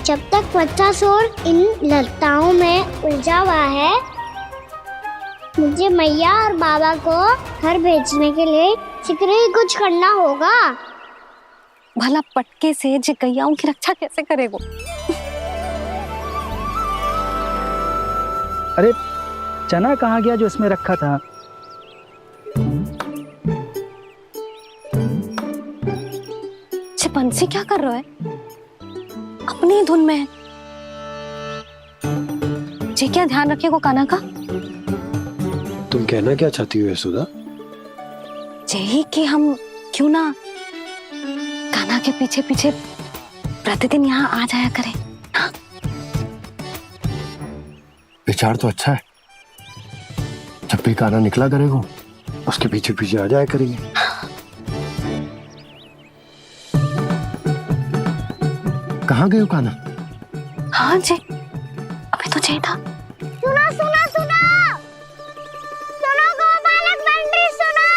जब तक बच्चा शोर इन लताओं में उलझा हुआ है, मुझे मैया और बाबा को घर भेजने के लिए शीघ्र ही कुछ करना होगा। भला पटके से गैयाओं की रक्षा कैसे करेगो? अरे चना कहाँ गया जो इसमें रखा था? बंसी क्या कर रहा है? अपनी धुन में है। जी क्या ध्यान रखिएगा कान्हा का। तुम कहना क्या चाहती हो यशोदा? यही कि हम क्यों ना कान्हा के पीछे पीछे प्रतिदिन यहाँ आ जाया करें। हाँ? विचार तो अच्छा है। जब भी कान्हा निकला करेगा उसके पीछे पीछे आ जाया करेंगे। कहाँ गए हो कान्हा? हाँ जी, अभी तो चाहिए था। सुनो सुनो सुनो सुनो गोपालक बंटी सुनो।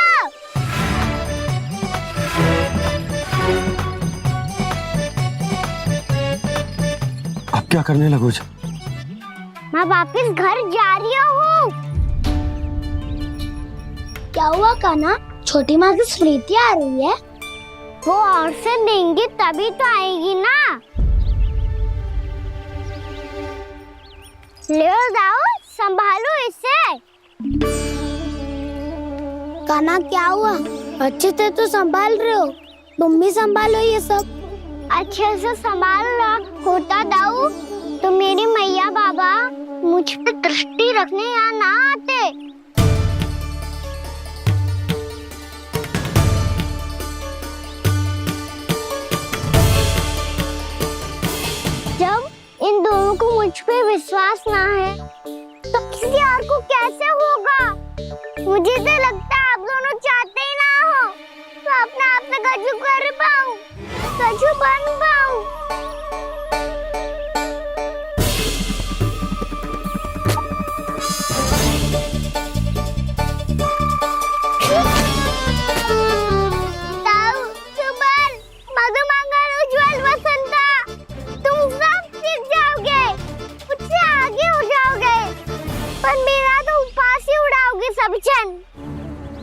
अब क्या करने लगो? मैं वापस घर जा रही हूँ। क्या हुआ कान्हा? छोटी माँ की स्मृति आ रही है? वो और से देंगी तभी तो आएगी ना। ले जाओ, संभालो इसे। कान्हा क्या हुआ? अच्छे से तो संभाल रहे हो, तुम भी संभालो ये सब। अच्छे से संभाल लो होता दाऊ तो मेरी मैया बाबा मुझ पे दृष्टि रखने यहाँ ना आते। जब इन दोनों को मुझ पे विश्वास ना है तो किसी और को कैसे होगा? मुझे तो लगता है आप दोनों चाहते ही ना हो तो अपने आप से गजू कर पाऊं, गजू बन पाऊं।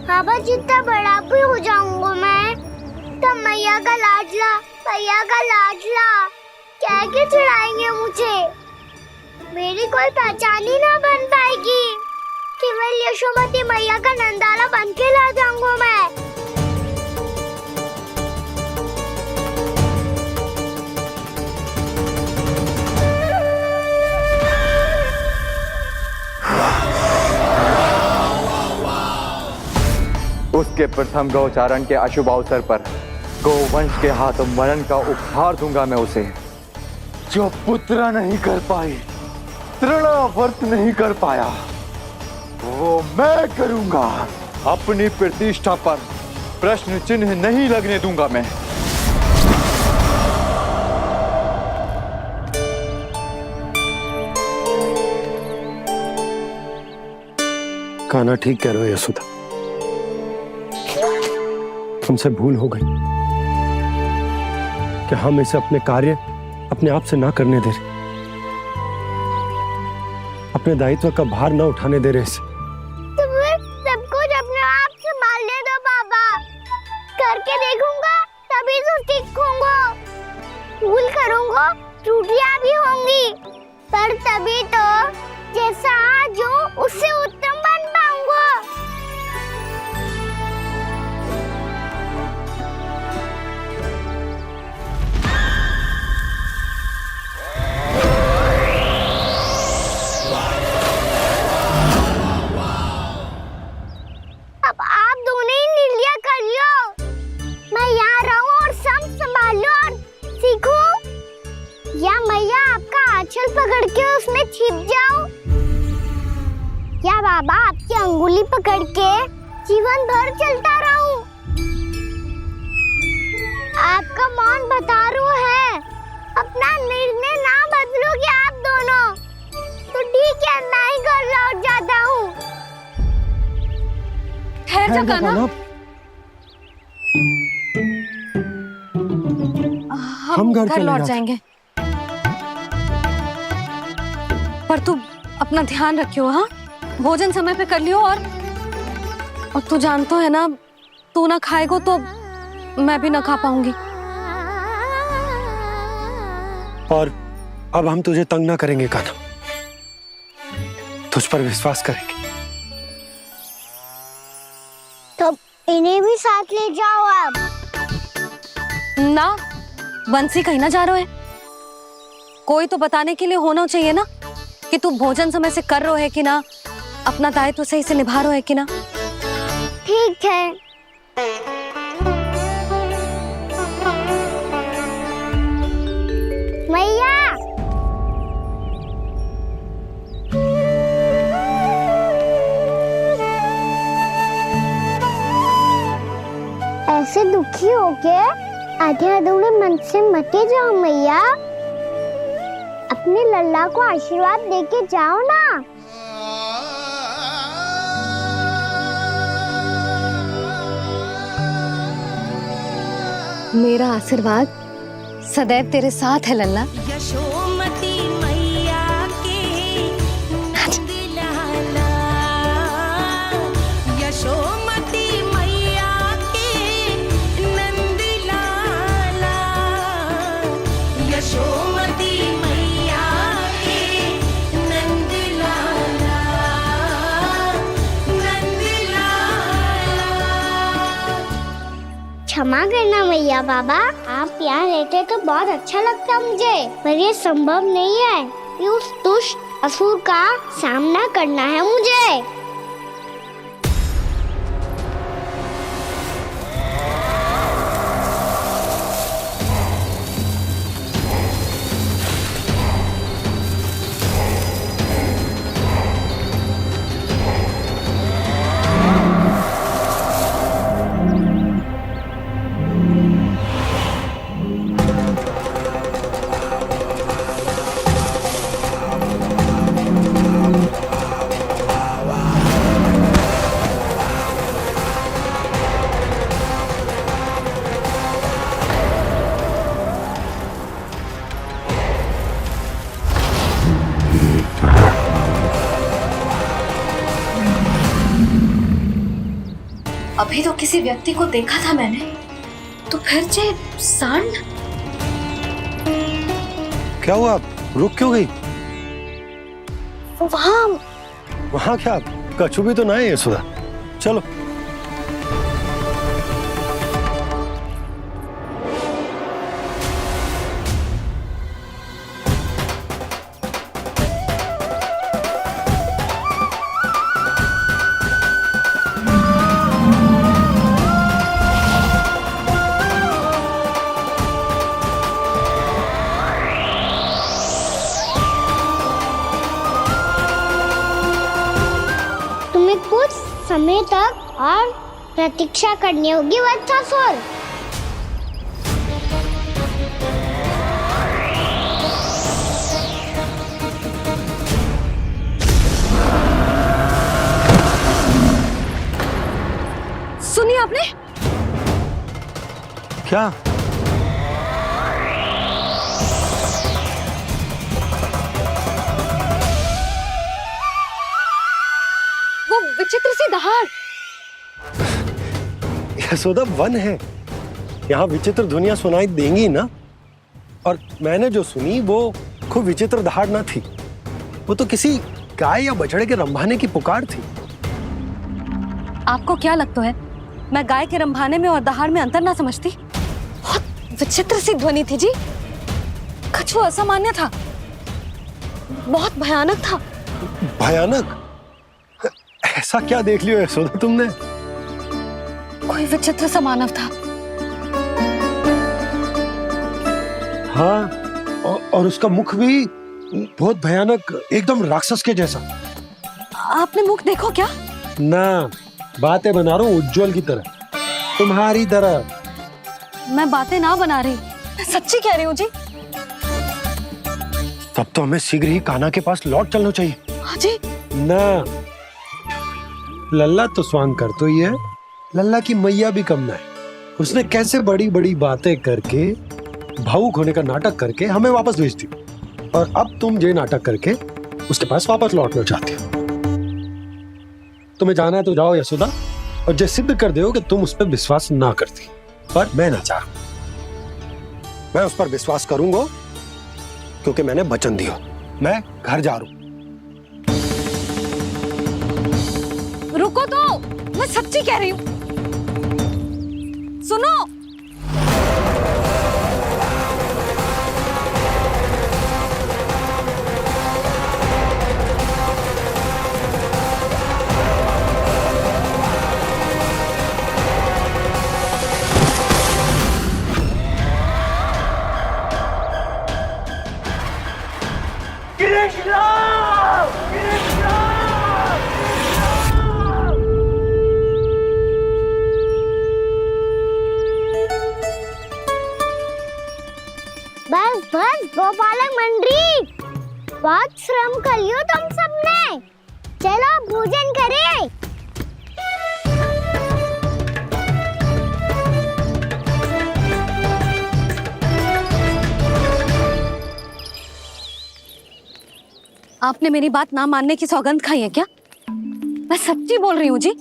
बाबा जितना बड़ा भी हो जाऊंगा मैं तब मैया का लाडला कह के चिढ़ाएंगे मुझे। मेरी कोई पहचान ही ना बन पाएगी। केवल यशोमती मैया का नंदाला बन के ला जाऊंगा मैं। उसके प्रथम गौचारण के अशुभ अवसर पर गोवंश के हाथों मरण का उपहार दूंगा मैं उसे। जो पुत्र नहीं कर पाई, तृणावर्त नहीं कर पाया, वो मैं करूंगा। अपनी प्रतिष्ठा पर प्रश्न चिन्ह नहीं लगने दूंगा मैं। कान्हा ठीक कह रहे हो यशोदा, हमसे भूल हो गई कि हम इसे अपने कार्य अपने आप से ना करने दे रहे, अपने दायित्व का भार ना उठाने दे रहे इसे। तो फिर सब कुछ अपने आप संभालने दो बाबा। करके देखूंगा तभी तो सीखूंगा। भूल करूंगा, त्रुटियां भी होंगी, पर तभी तो जैसा आज हूं उससे उत्तम बन पाऊंगा। अब आप दोनों ही निर्णय कर लो। मैं यहाँ रहूं और सब संभालूं और सीखूं, या मैया आपका आंचल पकड़ के उसमें छिप जाऊं, या बाबा आपकी अंगुली पकड़ के जीवन भर चलता रहूं। आपका मौन बतारू है। अपना निर्णय ना बदलोगे आप दोनों तो ठीक है, मैं ही घर लौट जाता हूँ। ठहर जा कान्हा। हम घर लौट जाएंगे। पर तू अपना ध्यान रखियो, हाँ? भोजन समय पे कर लियो। और तू जानतो है ना, तू ना खाएगो तो मैं भी ना खा पाऊंगी। और अब हम तुझे तंग ना करेंगे कान्हा, तुझ पर विश्वास करेंगे। तो इन्हें भी साथ ले जाओ अब। ना, बंसी कहीं ना जा रहे है। कोई तो बताने के लिए होना चाहिए ना कि तू भोजन समय से कर रहे है कि ना, अपना दायित्व सही से निभा रहे है कि ना। ठीक है। मैया, ऐसे दुखी होके आधे अधूरे मन से मत जाओ मैया। अपने लल्ला को आशीर्वाद देके जाओ ना। मेरा आशीर्वाद सदैव तेरे साथ है लल्ला। यशोमती मैया के नंद लाला, यशोमती मैया के नंद लाला, यशोमती मैया के नंद लाला, नंद लाला। क्षमा करना मैया बाबा, आप यहाँ रहते तो बहुत अच्छा लगता मुझे, पर ये संभव नहीं है कि उस दुष्ट असुर का सामना करना है मुझे। अभी तो किसी व्यक्ति को देखा था मैंने, तो फिर से सांड। क्या हुआ, रुक क्यों गई? वहाँ क्या, कछु भी तो ना है यशोदा। चलो। कुछ समय तक और प्रतीक्षा करनी होगी वत्सासुर। सुनिए आपने क्या? विचित्र सी दहाड़। यशोदा, वन है, यहाँ विचित्र ध्वनियां सुनाई देंगी ना। और मैंने जो सुनी वो खूब विचित्र दहाड़ ना थी, वो तो किसी गाय या बछड़े के रंभाने की पुकार थी। आपको क्या लगता है मैं गाय के रंभाने में और दहाड़ में अंतर ना समझती? बहुत विचित्र सी ध्वनि थी जी, कुछ असामान्य था, बहुत भयानक था। भयानक? ऐसा क्या देख लियो यशोदा तुमने? कोई विचित्र सा मानव था। हाँ, और उसका मुख भी बहुत भयानक, एकदम राक्षस के जैसा। आपने मुख देखो क्या? ना, बातें बना रहा हूँ उज्जवल की तरह, तुम्हारी तरह। मैं बातें ना बना रही, मैं सच्ची कह रही हूँ जी। तब तो हमें शीघ्र ही कान्हा के पास लौट चलना चाहिए। हाँ जी। ना, लल्ला तो स्वांग कर तो ही है, लल्ला की मैया भी कम ना है। उसने कैसे बड़ी बड़ी बातें करके, भावुक होने का नाटक करके हमें वापस भेज दी, और अब तुम ये नाटक करके उसके पास वापस लौटना चाहती हो। तुम्हें जाना है तो जाओ यशोदा, और जो सिद्ध कर दो कि तुम उस पर विश्वास ना करती। पर मैं ना चाहूं, मैं उस पर विश्वास करूंगा क्योंकि मैंने वचन दिया। मैं घर जा रहा हूं। रुको तो, मैं सच्ची कह रही हूँ। सुनो, बस बस गोपालक मंडली, बहुत श्रम कर लियो तुम सबने। चलो भोजन करें। आपने मेरी बात ना मानने की सौगंध खाई है क्या? मैं सच्ची बोल रही हूँ जी।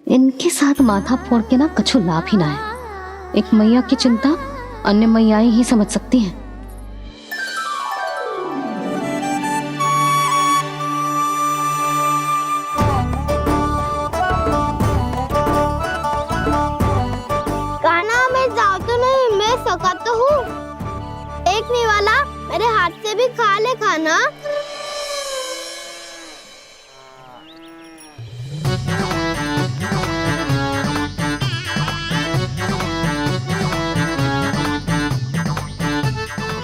इनके साथ माथा फोड़ के ना कछु लाभ ही ना है। एक मैया की चिंता अन्य मैयाएं ही समझ सकती हैं। कान्हा, मैं जाऊँ तो नहीं, मैं सका तो हूँ। एक नहीं वाला, मेरे हाथ से भी खा ले खाना।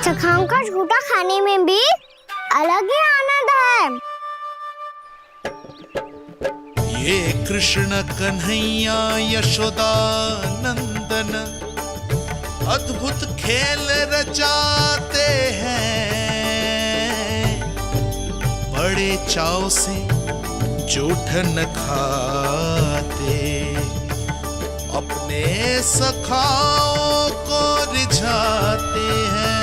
चखाओं का झूठा खाने में भी अलग ही आनंद है। ये कृष्ण कन्हैया यशोदा नंदन अद्भुत खेल रचाते हैं, बड़े चाव से जूठन खाते, अपने सखाओं को रिझाते हैं।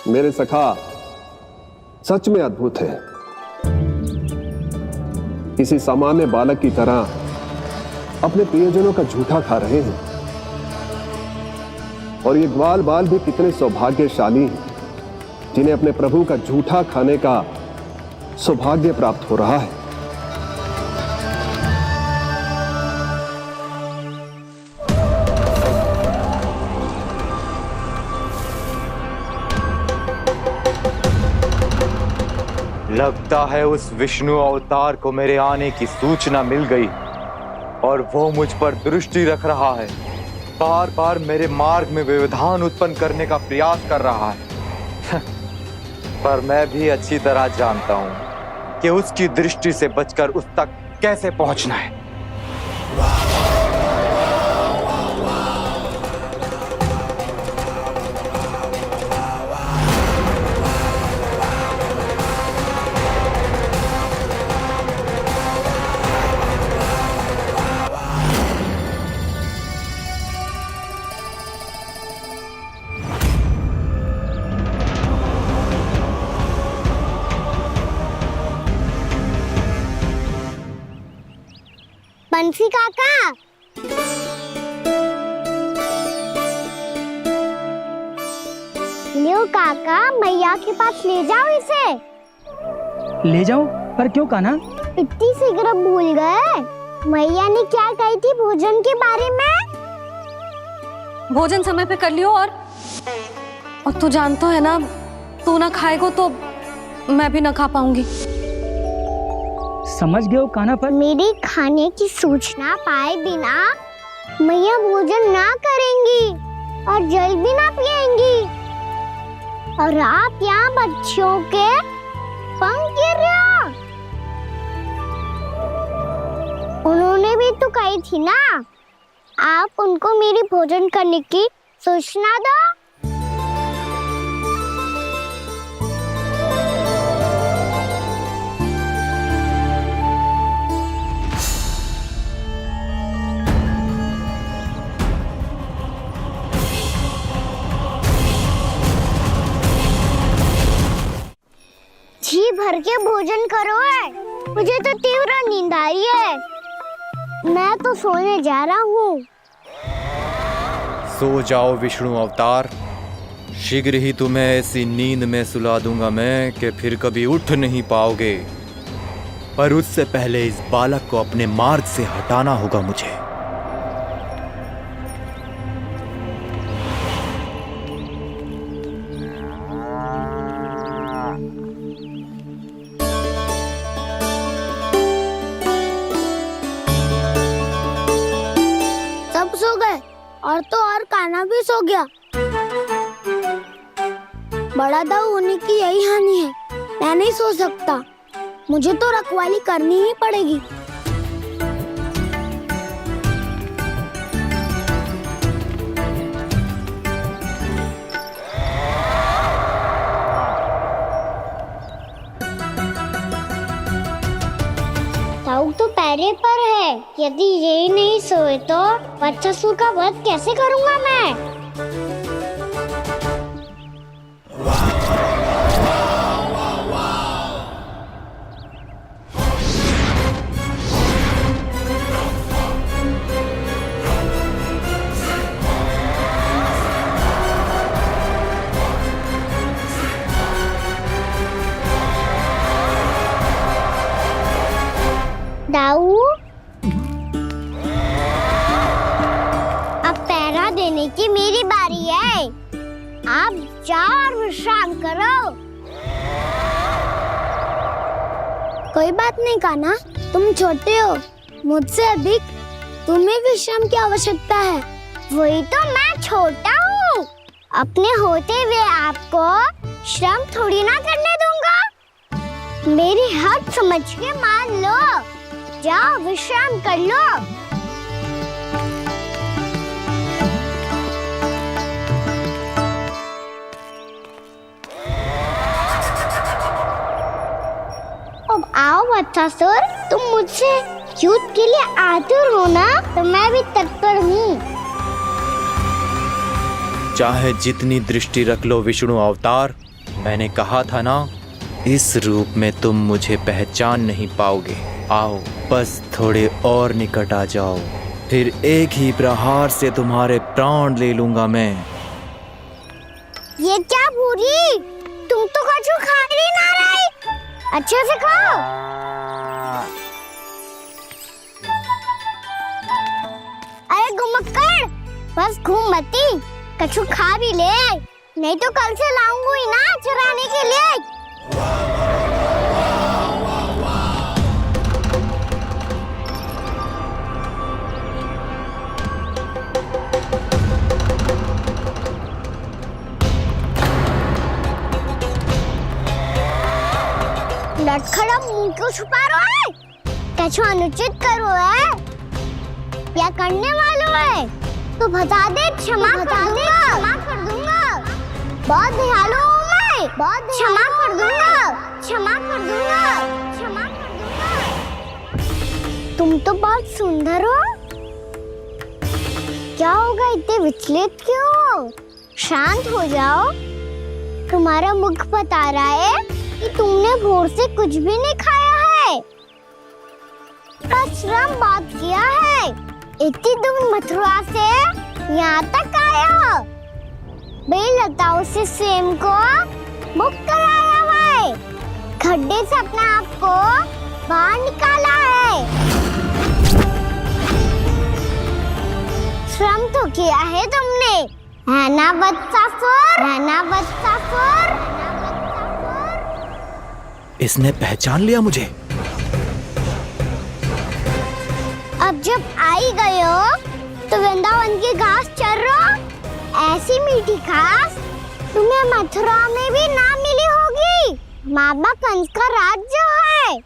मेरे सखा सच में अद्भुत है। किसी सामान्य बालक की तरह अपने प्रियजनों का झूठा खा रहे हैं, और ये ग्वाल बाल भी कितने सौभाग्यशाली हैं जिन्हें अपने प्रभु का झूठा खाने का सौभाग्य प्राप्त हो रहा है। लगता है उस विष्णु अवतार को मेरे आने की सूचना मिल गई और वो मुझ पर दृष्टि रख रहा है। बार बार मेरे मार्ग में व्यवधान उत्पन्न करने का प्रयास कर रहा है। पर मैं भी अच्छी तरह जानता हूं कि उसकी दृष्टि से बचकर उस तक कैसे पहुंचना है। बंसी काका, लियो काका, मैया के पास ले जाओ इसे। ले जाऊं? पर क्यों कान्हा? इतनी शीघ्र भूल गए? मैया ने क्या कही थी भोजन के बारे में? भोजन समय पे कर लियो, और तू जानता है ना, तू ना खाएगा तो मैं भी ना खा पाऊंगी। समझ गए हो कान्हा? पर मेरी खाने की सूचना पाए बिना मैया भोजन ना करेंगी और जल भी ना पिएंगी, और आप यहाँ बच्चों के पंख गिर रहे हो। उन्होंने भी तो कही थी ना, आप उनको मेरी भोजन करने की सूचना दो। करके भोजन करो है। मुझे तो तीव्र नींद आ रही है। मैं तो सोने जा रहा हूँ। सो जाओ विष्णु अवतार, शीघ्र ही तुम्हें ऐसी नींद में सुला दूंगा मैं कि फिर कभी उठ नहीं पाओगे। पर उससे पहले इस बालक को अपने मार्ग से हटाना होगा मुझे। सब सो गए और तो और कान्हा भी सो गया। बड़ा दाऊ होने की यही हानि है। मैं नहीं सो सकता। मुझे तो रखवाली करनी ही पड़ेगी। ताऊ तो पैरे पर है। यदि ये नहीं सोए तो बच्चासुर का वध कैसे करूंगा मैं? दाऊ, अब पहरा देने की मेरी बारी है। आप जाओ और विश्राम करो। कोई बात नहीं कान्हा, तुम छोटे हो। मुझसे अधिक तुम्हें विश्राम की आवश्यकता है। वही तो, मैं छोटा हूँ। अपने होते हुए आपको श्रम थोड़ी ना करने दूंगा। मेरी हद समझ के मान लो। जाओ विश्राम कर लो। अब आओ बच्चासुर, तुम मुझसे युद्ध के लिए आतुर हो ना? तो मैं भी तत्पर हूँ। चाहे जितनी दृष्टि रख लो विष्णु अवतार, मैंने कहा था ना, इस रूप में तुम मुझे पहचान नहीं पाओगे। आओ, बस थोड़े और निकट आ जाओ, फिर एक ही प्रहार से तुम्हारे प्राण ले लूंगा मैं। ये क्या भूरी? तुम तो कछु खा ही ना रही। अच्छे से खाओ। अरे घुमक्कड़, बस घूम मती, कछु खा भी ले, नहीं तो कल से लाऊंगा ही ना चुराने के लिए। लटखड़ा मुंह क्यों छुपा रहा है? कछु अनुचित करो है या करने वालों है तो बता दे, क्षमा कर दूंगा। बहुत दयालु हूँ मैं, बहुत क्षमा कर दूंगा। तुम तो बहुत सुंदर हो। क्या होगा, इतने विचलित क्यों हो? शांत हो जाओ। तुम्हारा मुख बता रहा है कि तुमने भोर से कुछ भी नहीं खाया है, बस श्रम बहुत किया है। इतनी दूर मथुरा से यहाँ तक आए हो। बेलताओं से स्वयं को मुक्त कराया है, खड्डे से अपने आप को बाहर निकाला है। श्रम तो किया है तुमने, है ना वत्सासुर? इसने पहचान लिया मुझे। अब जब आई गए हो तो वृंदावन की घास चर रहो। ऐसी मीठी घास तुम्हें मथुरा में भी ना मिली होगी। मामा कंस का राज्य है।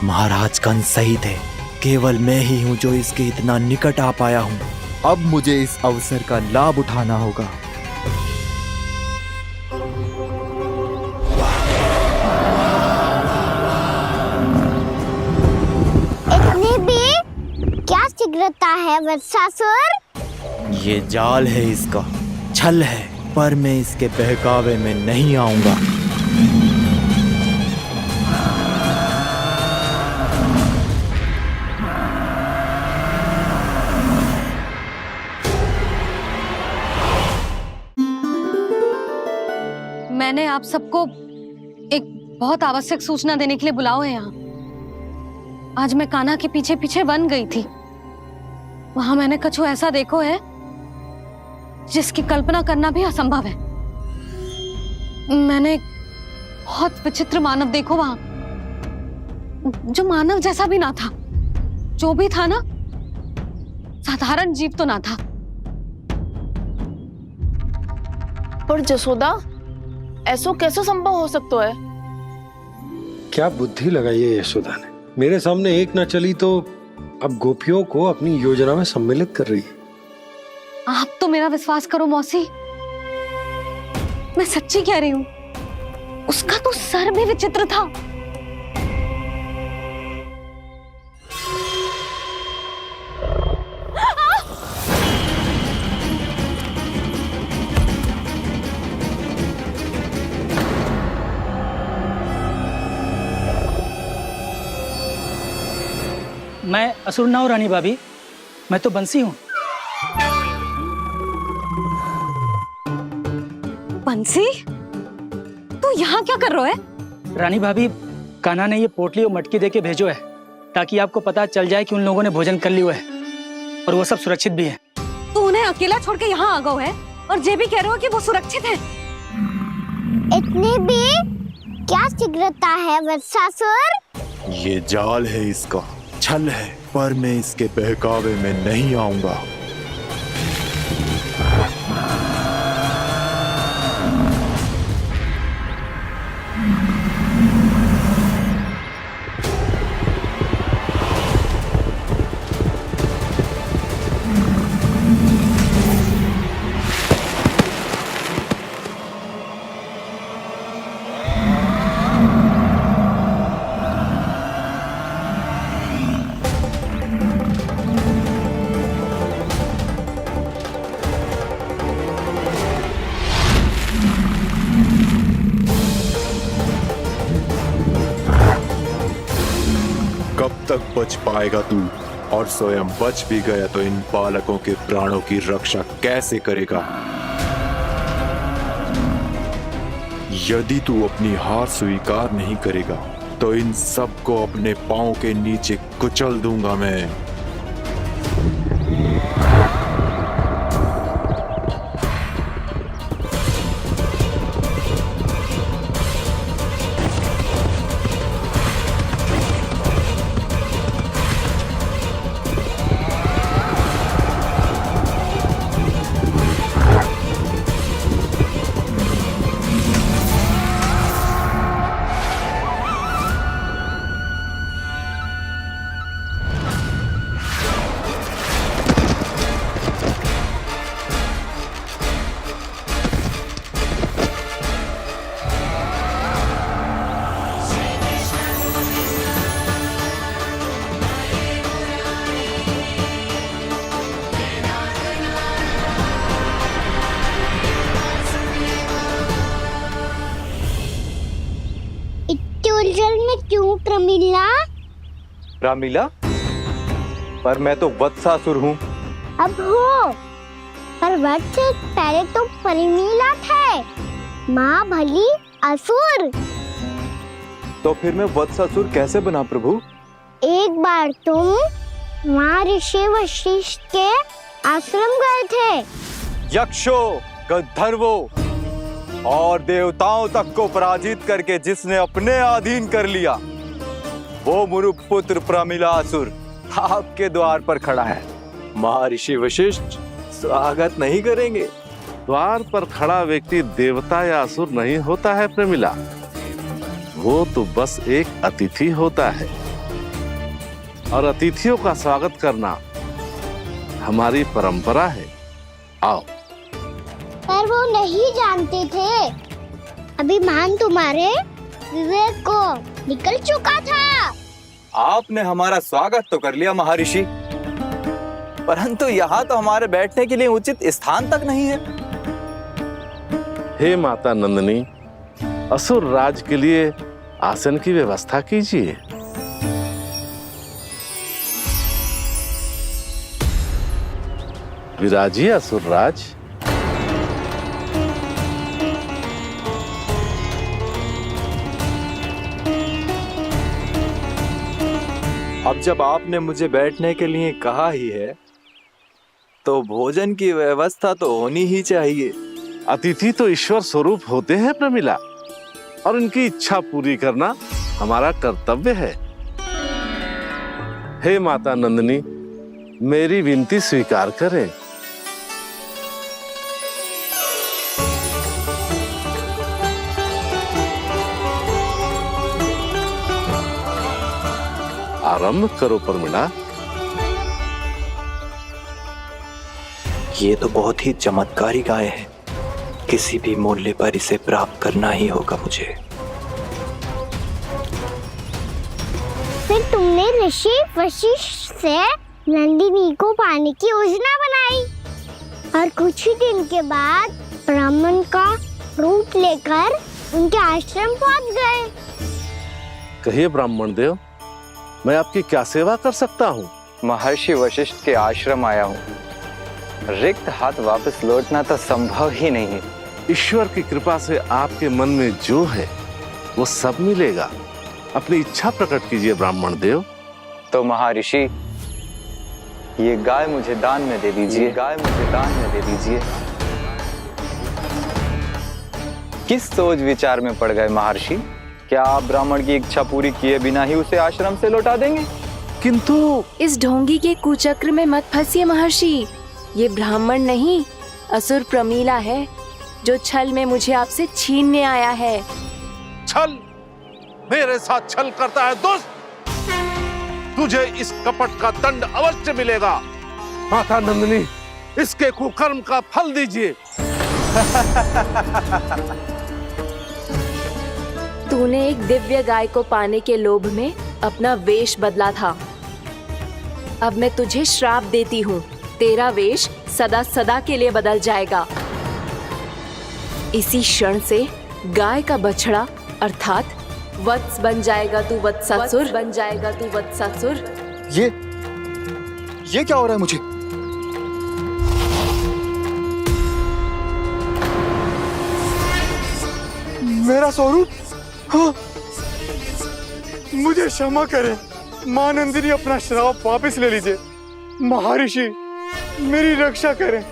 महाराज कंस सही थे, केवल मैं ही हूँ जो इसके इतना निकट आ पाया हूँ। अब मुझे इस अवसर का लाभ उठाना होगा। इतनी भी क्या शीघ्रता है वत्सासुर? ये जाल है इसका, छल है, पर मैं इसके बहकावे में नहीं आऊंगा। आप सबको एक बहुत आवश्यक सूचना देने के लिए बुलाओ है यहाँ। आज मैं कान्हा के पीछे पीछे वन गई थी। वहां मैंने कछु ऐसा देखो है जिसकी कल्पना करना भी असंभव है। मैंने बहुत विचित्र मानव देखो वहां, जो मानव जैसा भी ना था। जो भी था ना, साधारण जीव तो ना था। पर जसोदा, ऐसो कैसे संभव हो सकता है? क्या बुद्धि लगाई है यशोदा ने। मेरे सामने एक ना चली तो अब गोपियों को अपनी योजना में सम्मिलित कर रही है। आप तो मेरा विश्वास करो मौसी, मैं सच्ची कह रही हूं। उसका तो सर भी विचित्र था। मैं असुर ना हूँ रानी भाभी, मैं तो बंसी हूँ। बंसी, तू यहाँ क्या कर रहा है? रानी भाभी, कान्हा ने ये पोटली और मटकी देके भेजो है ताकि आपको पता चल जाए कि उन लोगों ने भोजन कर लिया है और वो सब सुरक्षित भी है। तू उन्हें अकेला छोड़ के यहाँ आ गए है और ये भी कह रहे हो कि वो सुरक्षित है। इतनी भी क्या शीघ्रता है वत्सासुर? ये जाल है, इसका छल है, पर मैं इसके बहकावे में नहीं आऊंगा। कब तक बच पाएगा तू? और स्वयं बच भी गया तो इन बालकों के प्राणों की रक्षा कैसे करेगा? यदि तू अपनी हार स्वीकार नहीं करेगा तो इन सबको अपने पांव के नीचे कुचल दूंगा मैं। उलझन में क्यों प्रमिला? रामलीला, पर मैं तो वत्सासुर हूँ। अब हो, पर वत्स पहले तो प्रमिला थे, माँ भली असुर। तो फिर मैं वत्सासुर कैसे बना प्रभु? एक बार तुम वहाँ ऋषि वशिष्ठ के आश्रम गए थे। यक्षों, गंधर्वों और देवताओं तक को पराजित करके जिसने अपने अधीन कर लिया, वो मुरुपुत्र प्रमिलासुर आपके द्वार पर खड़ा है। महर्षि वशिष्ठ स्वागत नहीं करेंगे। द्वार पर खड़ा व्यक्ति देवता या असुर नहीं होता है प्रमिला, वो तो बस एक अतिथि होता है और अतिथियों का स्वागत करना हमारी परंपरा है। आओ। पर वो नहीं जानते थे, अभिमान तुम्हारे विवेक को निकल चुका था। आपने हमारा स्वागत तो कर लिया महर्षि, परंतु यहाँ तो हमारे बैठने के लिए उचित स्थान तक नहीं है। हे माता नंदिनी, असुर राज के लिए आसन की व्यवस्था कीजिए। विराजिए असुर राज। अब जब आपने मुझे बैठने के लिए कहा ही है तो भोजन की व्यवस्था तो होनी ही चाहिए। अतिथि तो ईश्वर स्वरूप होते हैं प्रमिला, और उनकी इच्छा पूरी करना हमारा कर्तव्य है। हे माता नंदिनी, मेरी विनती स्वीकार करें। आरंभ करो प्रमिला। ये तो बहुत ही चमत्कारी गाय है, किसी भी मूल्य पर इसे प्राप्त करना ही होगा मुझे। फिर तुमने ऋषि वशिष्ठ से नंदिनी को पाने की योजना बनाई और कुछ ही दिन के बाद ब्राह्मण का रूप लेकर उनके आश्रम पहुंच गए। कहिए ब्राह्मण देव, मैं आपकी क्या सेवा कर सकता हूँ? महर्षि वशिष्ठ के आश्रम आया हूँ। रिक्त हाथ वापस लौटना तो संभव ही नहीं है। ईश्वर की कृपा से आपके मन में जो है वो सब मिलेगा। अपनी इच्छा प्रकट कीजिए ब्राह्मण देव। तो महर्षि, ये गाय मुझे दान में दे दीजिए। गाय मुझे दान में दे दीजिए। किस सोच विचार में पड़ गए महर्षि? क्या आप ब्राह्मण की इच्छा पूरी किए बिना ही उसे आश्रम से लौटा देंगे? किंतु इस ढोंगी के कुचक्र में मत फंसिए महर्षि। ये ब्राह्मण नहीं, असुर प्रमीला है जो छल में मुझे आपसे छीनने आया है। छल? मेरे साथ छल करता है दुष्ट? तुझे इस कपट का दंड अवश्य मिलेगा। माता नंदिनी, इसके कुकर्म का फल दीजिए। तूने एक दिव्य गाय को पाने के लोभ में अपना वेश बदला था। अब मैं तुझे श्राप देती हूँ, तेरा वेश सदा सदा के लिए बदल जाएगा। इसी क्षण से गाय का बछड़ा अर्थात वत्स बन जाएगा तू वत्सासुर। बन जाएगा तू वत्सासुर। ये क्या हो रहा है मुझे? मेरा स्वरूप? हाँ। मुझे क्षमा करें मां नंदिनी, अपना श्राप वापस ले लीजिए। महर्षि, मेरी रक्षा करें।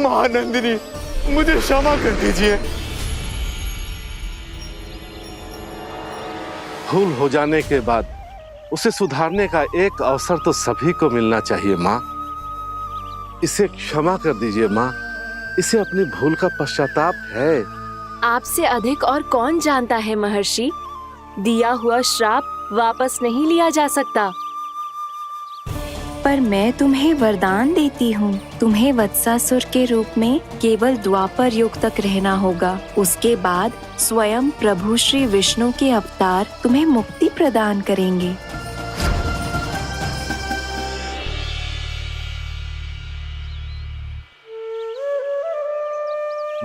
मां नंदिनी, मुझे क्षमा कर दीजिए। भूल हो जाने के बाद उसे सुधारने का एक अवसर तो सभी को मिलना चाहिए माँ। इसे क्षमा कर दीजिए माँ, इसे अपनी भूल का पश्चाताप है। आपसे अधिक और कौन जानता है महर्षि, दिया हुआ श्राप वापस नहीं लिया जा सकता। पर मैं तुम्हें वरदान देती हूँ, तुम्हें वत्सासुर के रूप में केवल द्वापर युग तक रहना होगा। उसके बाद स्वयं प्रभु श्री विष्णु के अवतार तुम्हें मुक्ति प्रदान करेंगे।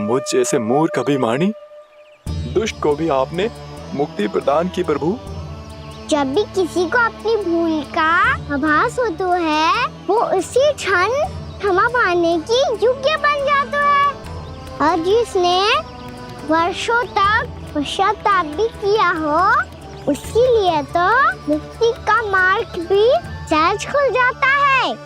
मुझ जैसे मूर्ख अभिमानी दुष्ट को भी आपने मुक्ति प्रदान की प्रभु। जब भी किसी को अपनी भूल का आभास होता है, वो उसी क्षण क्षमा पाने की योग्य बन जाता है। और जिसने वर्षों तक पश्चाताप भी किया हो, उसके लिए तो मुक्ति का मार्ग भी सहज खुल जाता है।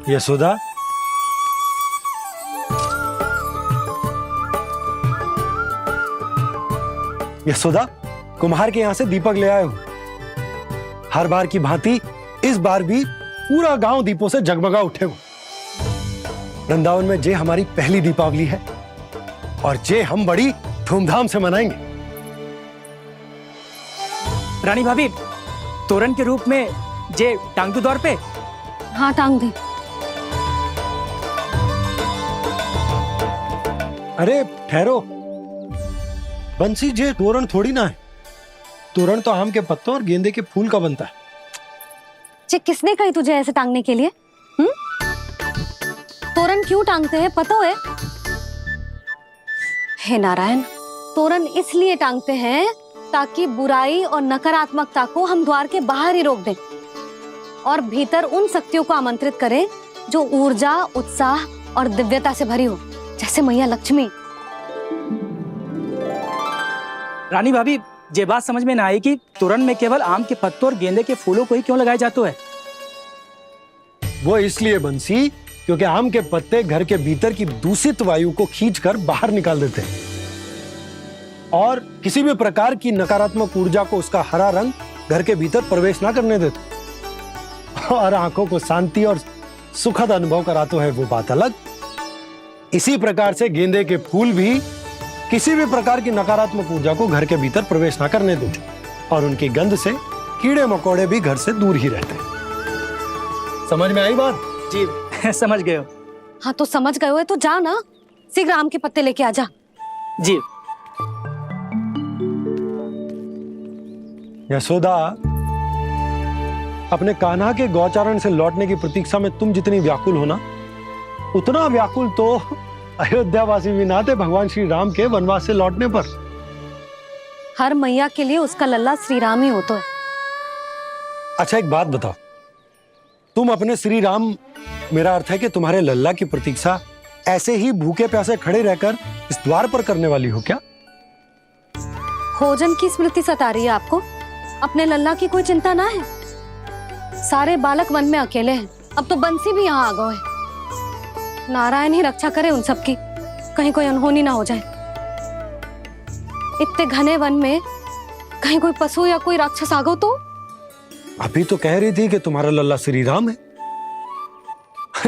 यशोदा, यशोदा, कुम्हार के यहाँ से दीपक ले आया हूं। हर बार की भांति इस बार भी पूरा गांव दीपों से जगमगा उठे हो। वृंदावन में जे हमारी पहली दीपावली है और जे हम बड़ी धूमधाम से मनाएंगे। रानी भाभी, तोरण के रूप में जे टांग दो दौर पे। हाँ, टांग दे। अरे ठहरो, बंसी, जे तोरण थोड़ी ना है। तोरण तो आम के पत्तों और गेंदे के फूल का बनता है। ये किसने कही तुझे ऐसे टांगने के लिए? तोरण क्यों टांगते हैं पता है? हे नारायण, तोरण इसलिए टांगते हैं ताकि बुराई और नकारात्मकता को हम द्वार के बाहर ही रोक दें और भीतर उन शक्तियों को आमंत्रित करें जो ऊर्जा, उत्साह और दिव्यता से भरी हो, जैसे मैया लक्ष्मी। रानी भाभी, ये बात समझ में ना आई कि तोरण में केवल आम के पत्तों और गेंदे के फूलों को ही क्यों लगाया जाता है? वो इसलिए बंसी, क्योंकि आम के पत्ते घर के भीतर की दूषित वायु को खींचकर बाहर निकाल देते हैं और किसी भी प्रकार की नकारात्मक ऊर्जा को उसका हरा रंग घर के भीतर प्रवेश ना करने देते और आंखों को शांति और सुखद अनुभव कराते है, वो बात अलग। इसी प्रकार से गेंदे के फूल भी किसी भी प्रकार की नकारात्मक ऊर्जा को घर के भीतर प्रवेश ना करने देते और उनकी गंध से कीड़े मकोड़े भी घर से दूर ही रहते हैं। समझ में आई बात? जी समझ गए हो। हाँ तो समझ गए हो तो जा ना, शीघ्र आम के पत्ते लेके आ जा। जी। यशोदा, अपने कान्हा के गौचारण से लौटने की प्रतीक्षा में तुम जितनी व्याकुल हो ना, उतना व्याकुल तो अयोध्यावासी भी ना थे भगवान श्री राम के वनवास से लौटने पर। हर मैया के लिए उसका लल्ला श्री राम ही होता है। अच्छा एक बात बताओ, तुम अपने श्री राम, मेरा अर्थ है कि तुम्हारे लल्ला की प्रतीक्षा ऐसे ही भूखे प्यासे खड़े रहकर इस द्वार पर करने वाली हो क्या? भोजन की स्मृति सता रही है आपको? अपने लल्ला की कोई चिंता ना है। सारे बालक वन में अकेले हैं, अब तो बंसी भी यहाँ आ गए हैं। नारायण ही रक्षा करे उन सबकी, कहीं कोई अनहोनी ना हो जाए। इतने घने वन में कहीं कोई पशु या कोई राक्षस आ गो तो? अभी तो कह रही थी कि तुम्हारा लल्ला श्री राम है।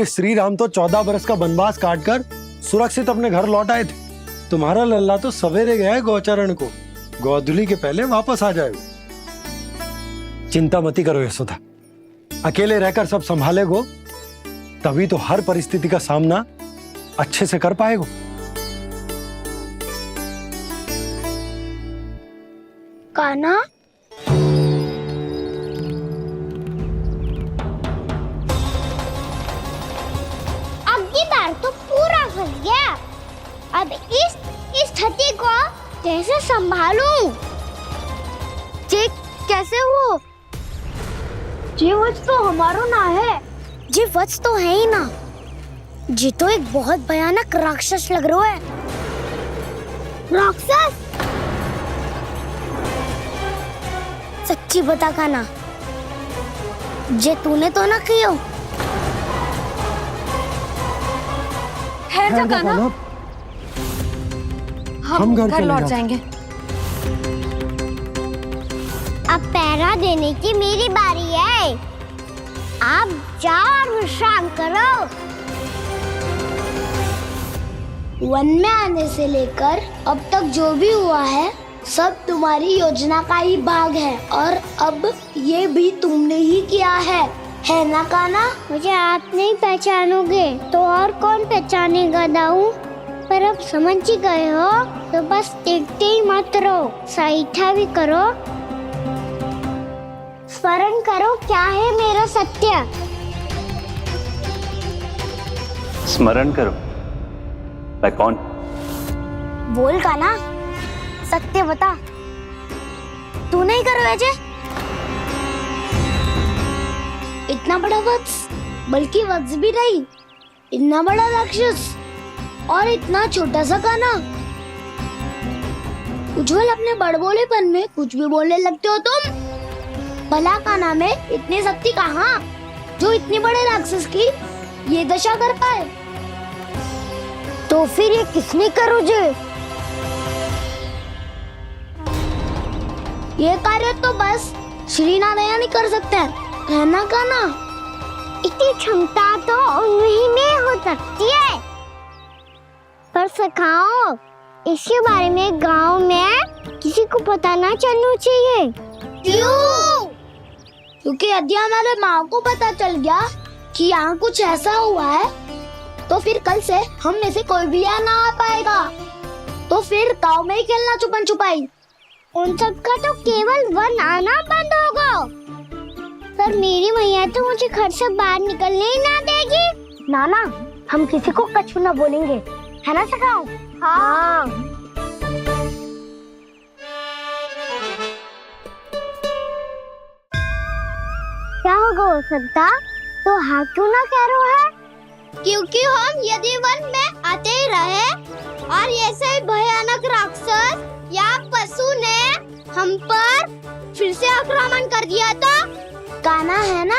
श्री राम तो 14 बरस का वनवास काटकर सुरक्षित अपने घर लौट आए थे। तुम्हारा लल्ला तो सवेरे गया है गौचरण को, गोधूली के पहले वापस आ जाएगा। चिंता मती करो यशोदा, अकेले रहकर सब संभालेगो तभी तो हर परिस्थिति का सामना अच्छे से कर पाएगो। कान्हा, अब की बार तो पूरा फंस गया। अब इस स्थिति को कैसे संभालूं? ये कैसे हो? ये वच तो हमारो ना है। ये वच तो है ही ना। ये तो एक बहुत भयानक राक्षस लग रहा है। राक्षस? सच्ची बता कान्हा, ये तूने तो ना कियो? ठहर जा कान्हा, हम घर लौट जाएंगे। अब पहरा देने की मेरी बारी है। आप जाओ और विश्राम करो। वन में आने से लेकर अब तक जो भी हुआ है सब तुम्हारी योजना का ही भाग है और अब ये भी तुमने ही किया है ना कान्हा? मुझे आप नहीं पहचानोगे तो और कौन पहचानेगा दाऊ? पर अब समझ ही गए हो तो बस देखते ही मत रहो, सहीठा भी करो। स्मरण करो क्या है मेरा सत्य। स्मरण करो? मैं कौन? बोल कान्हा, सत्य बता। तू नहीं करो अजय? इतना बड़ा वत्स, बल्कि वत्स भी नहीं, इतना बड़ा राक्षस और इतना छोटा सा कान्हा। उज्जवल, अपने बड़बोलेपन में कुछ भी बोलने लगते हो तुम। भला कान्हा में इतनी शक्ति कहाँ जो इतने बड़े राक्षस की ये दशा कर पाए? तो फिर ये किसने करो जे? ये कार्य तो बस श्री नारायण ही कर सकते हैं, है ना कान्हा? इतनी क्षमता तो उन्हीं में हो सकती है। पर सखाओ, इसके बारे में गांव में किसी को पता ना चलना चाहिए। क्यों? क्योंकि यदि हमारे माँ को पता चल गया कि यहाँ कुछ ऐसा हुआ है तो फिर कल से हम में से कोई भी यहाँ ना आ पाएगा। तो फिर गांव में ही खेलना छुपन छुपाई। उन सब का तो केवल वन आना बंद होगा। पर मेरी मैया तो मुझे घर से बाहर निकलने ही ना देगी। नाना, हम किसी को कछु ना बोलेंगे, है ना सखाओ? हाँ। क्या होगा हो सकता? तो हाँ क्यों ना कह रहा है? क्योंकि हम यदि वन में आते ही रहे और ऐसे भयानक राक्षस या पशु ने हम पर फिर से आक्रमण कर दिया तो कान्हा है ना,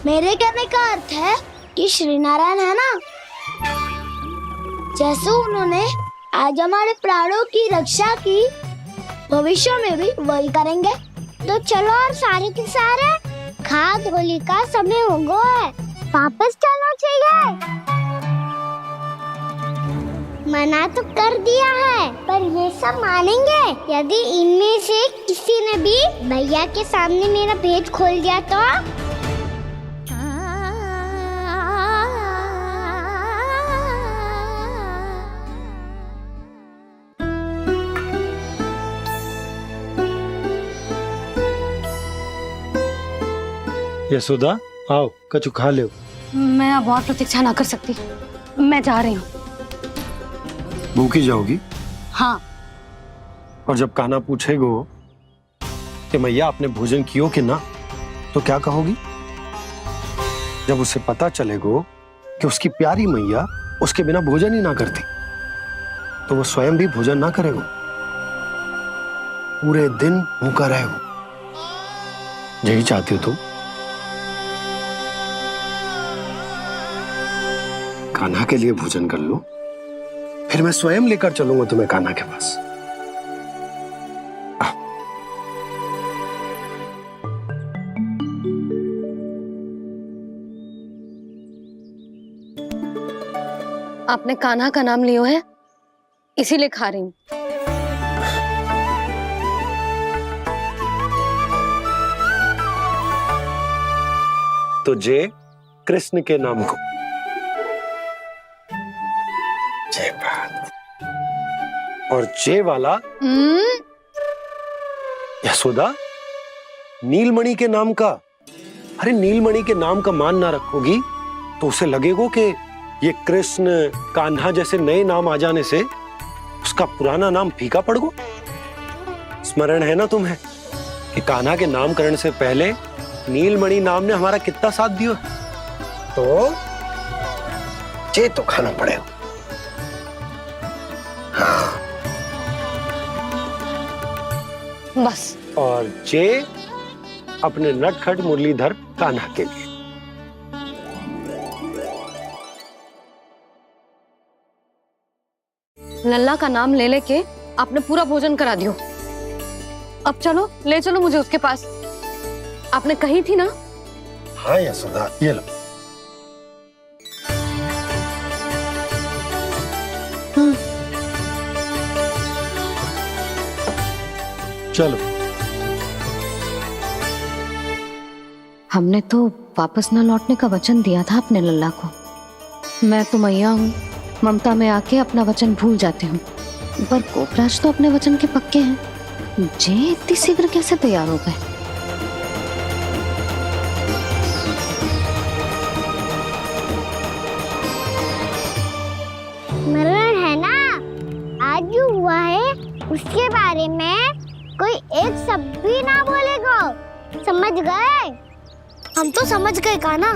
मेरे कहने का अर्थ है कि श्री नारायण है ना, जैसे उन्होंने आज हमारे प्राणों की रक्षा की, भविष्य में भी वही करेंगे। तो चलो और सारे के सारे खाद होली का समय हो गया है, वापस चलो चाहिए। मना तो कर दिया है, पर ये सब मानेंगे यदि इनमें से किसी ने भी भैया के सामने मेरा भेद खोल दिया तो? यशोदा, आओ कछु खा लो। मैं अब और प्रतीक्षा ना कर सकती, मैं जा रही हूँ। भूखी जाओगी? हाँ। और जब कान्हा पूछेगो कि मैया आपने भोजन कियो कि ना, तो क्या कहोगी? जब उसे पता चलेगो कि उसकी प्यारी मैया उसके बिना भोजन ही ना करती, तो वो स्वयं भी भोजन ना करेगो, पूरे दिन भूखा रहेगो। यही चाहती हो तुम? कान्हा के लिए भोजन कर लो, फिर मैं स्वयं लेकर चलूंगा तुम्हें कान्हा के पास। आपने कान्हा का नाम लियो है, इसीलिए खा रही हूँ। तो जय कृष्ण के नाम को। जय बात। और जय वाला यशोदा, नीलमणि के नाम का। अरे नीलमणि के नाम का मान ना रखोगी तो उसे लगेगा कि ये कृष्ण कान्हा जैसे नए नाम आ जाने से उसका पुराना नाम फीका पड़ गो। स्मरण है ना तुम्हें कि कान्हा के नामकरण से पहले नीलमणि नाम ने हमारा कितना साथ दिया? तो जे तो खाना पड़ेगा। हाँ। बस। और जे अपने नटखट मुरलीधर कान्हा के लिए। लल्ला का नाम ले लेके आपने पूरा भोजन करा दियो। अब चलो, ले चलो मुझे उसके पास। आपने कही थी ना? हाँ यशोदा, ये लो। चलो। हमने तो वापस न लौटने का वचन दिया था अपने लल्ला को। मैं तो मैया हूँ, ममता में आके अपना वचन भूल जाती हूँ, पर गोपराज तो अपने वचन के पक्के हैं। जे इतनी शीघ्र कैसे तैयार हो गए? मरण है ना, आज जो हुआ है उसके बारे में कोई एक शब्द भी ना बोलेगा, समझ गए? हम तो समझ गए कान्हा,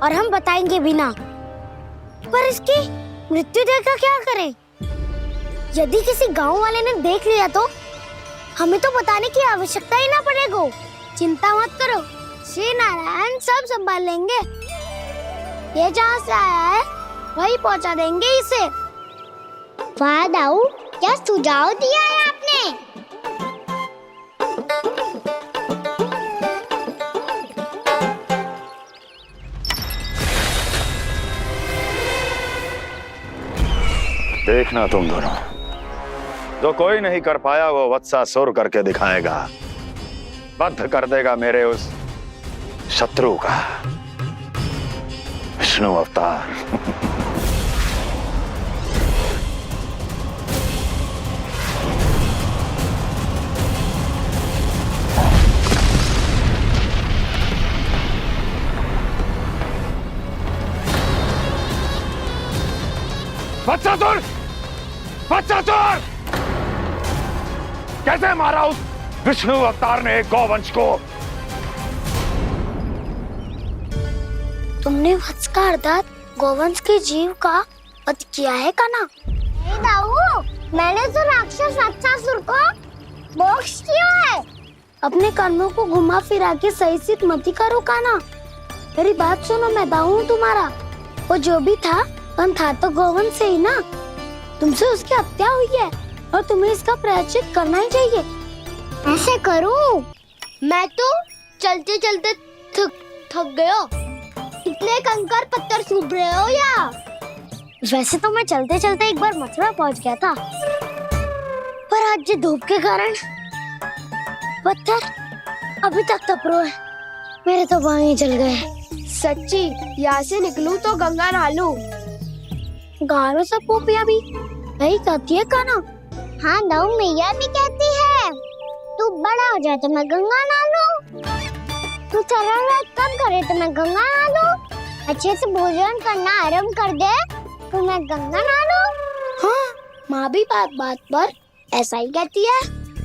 और हम बताएंगे भी ना। पर इसकी मृत्यु देखकर क्या करें? यदि किसी गांव वाले ने देख लिया तो हमें तो बताने की आवश्यकता ही ना पड़ेगा। चिंता मत करो, श्री नारायण सब संभाल लेंगे। ये जहाँ से आया है वही पहुँचा देंगे इसे। वाह दाऊ, क्या सुझाव दिया है आपने? देखना तुम दोनों, जो कोई नहीं कर पाया वो वत्सासुर करके दिखाएगा। बद्ध कर देगा मेरे उस शत्रु का विष्णु अवतार। वत्सासुर! वत्सासुर! कैसे मारा उस विष्णु अवतार ने गौवंश को? तुमने वत्स का अर्थात गोवंश के जीव का वध किया है काना? नहीं दाऊ, मैंने तो राक्षस वत्सासुर को मोक्ष दिया है। अपने कर्मों को घुमा फिरा के सही सिद्ध मत करो काना। मेरी बात सुनो, मैं दाऊ हूँ तुम्हारा। वो जो भी था था तो गोवंश से ही ना। तुमसे उसकी हत्या हुई है और तुम्हें इसका प्रायश्चित करना ही चाहिए। ऐसे करूं? मैं तो चलते चलते थक गया। इतने कंकर पत्थर सूख रहे हो या? वैसे तो मैं चलते चलते एक बार मथुरा पहुंच गया था, पर आज ये धूप के कारण पत्थर अभी तक तप रहे हैं। मेरे तो पाँव ही जल गए। सच्ची, यहाँ से निकलूं तो गंगा नहा लूं। गाँव में सब पोपिया भी यही कहती है काना। हाँ दाऊ, मैया भी कहती है तू बड़ा हो जाए तो मैं गंगा नहा लूं, तू शरारत कम करे तो मैं गंगा नहा लूं, अच्छे से भोजन करना आरंभ कर दे तो मैं गंगा नहा लूं। हाँ, माँ भी बात बात पर ऐसा ही कहती है।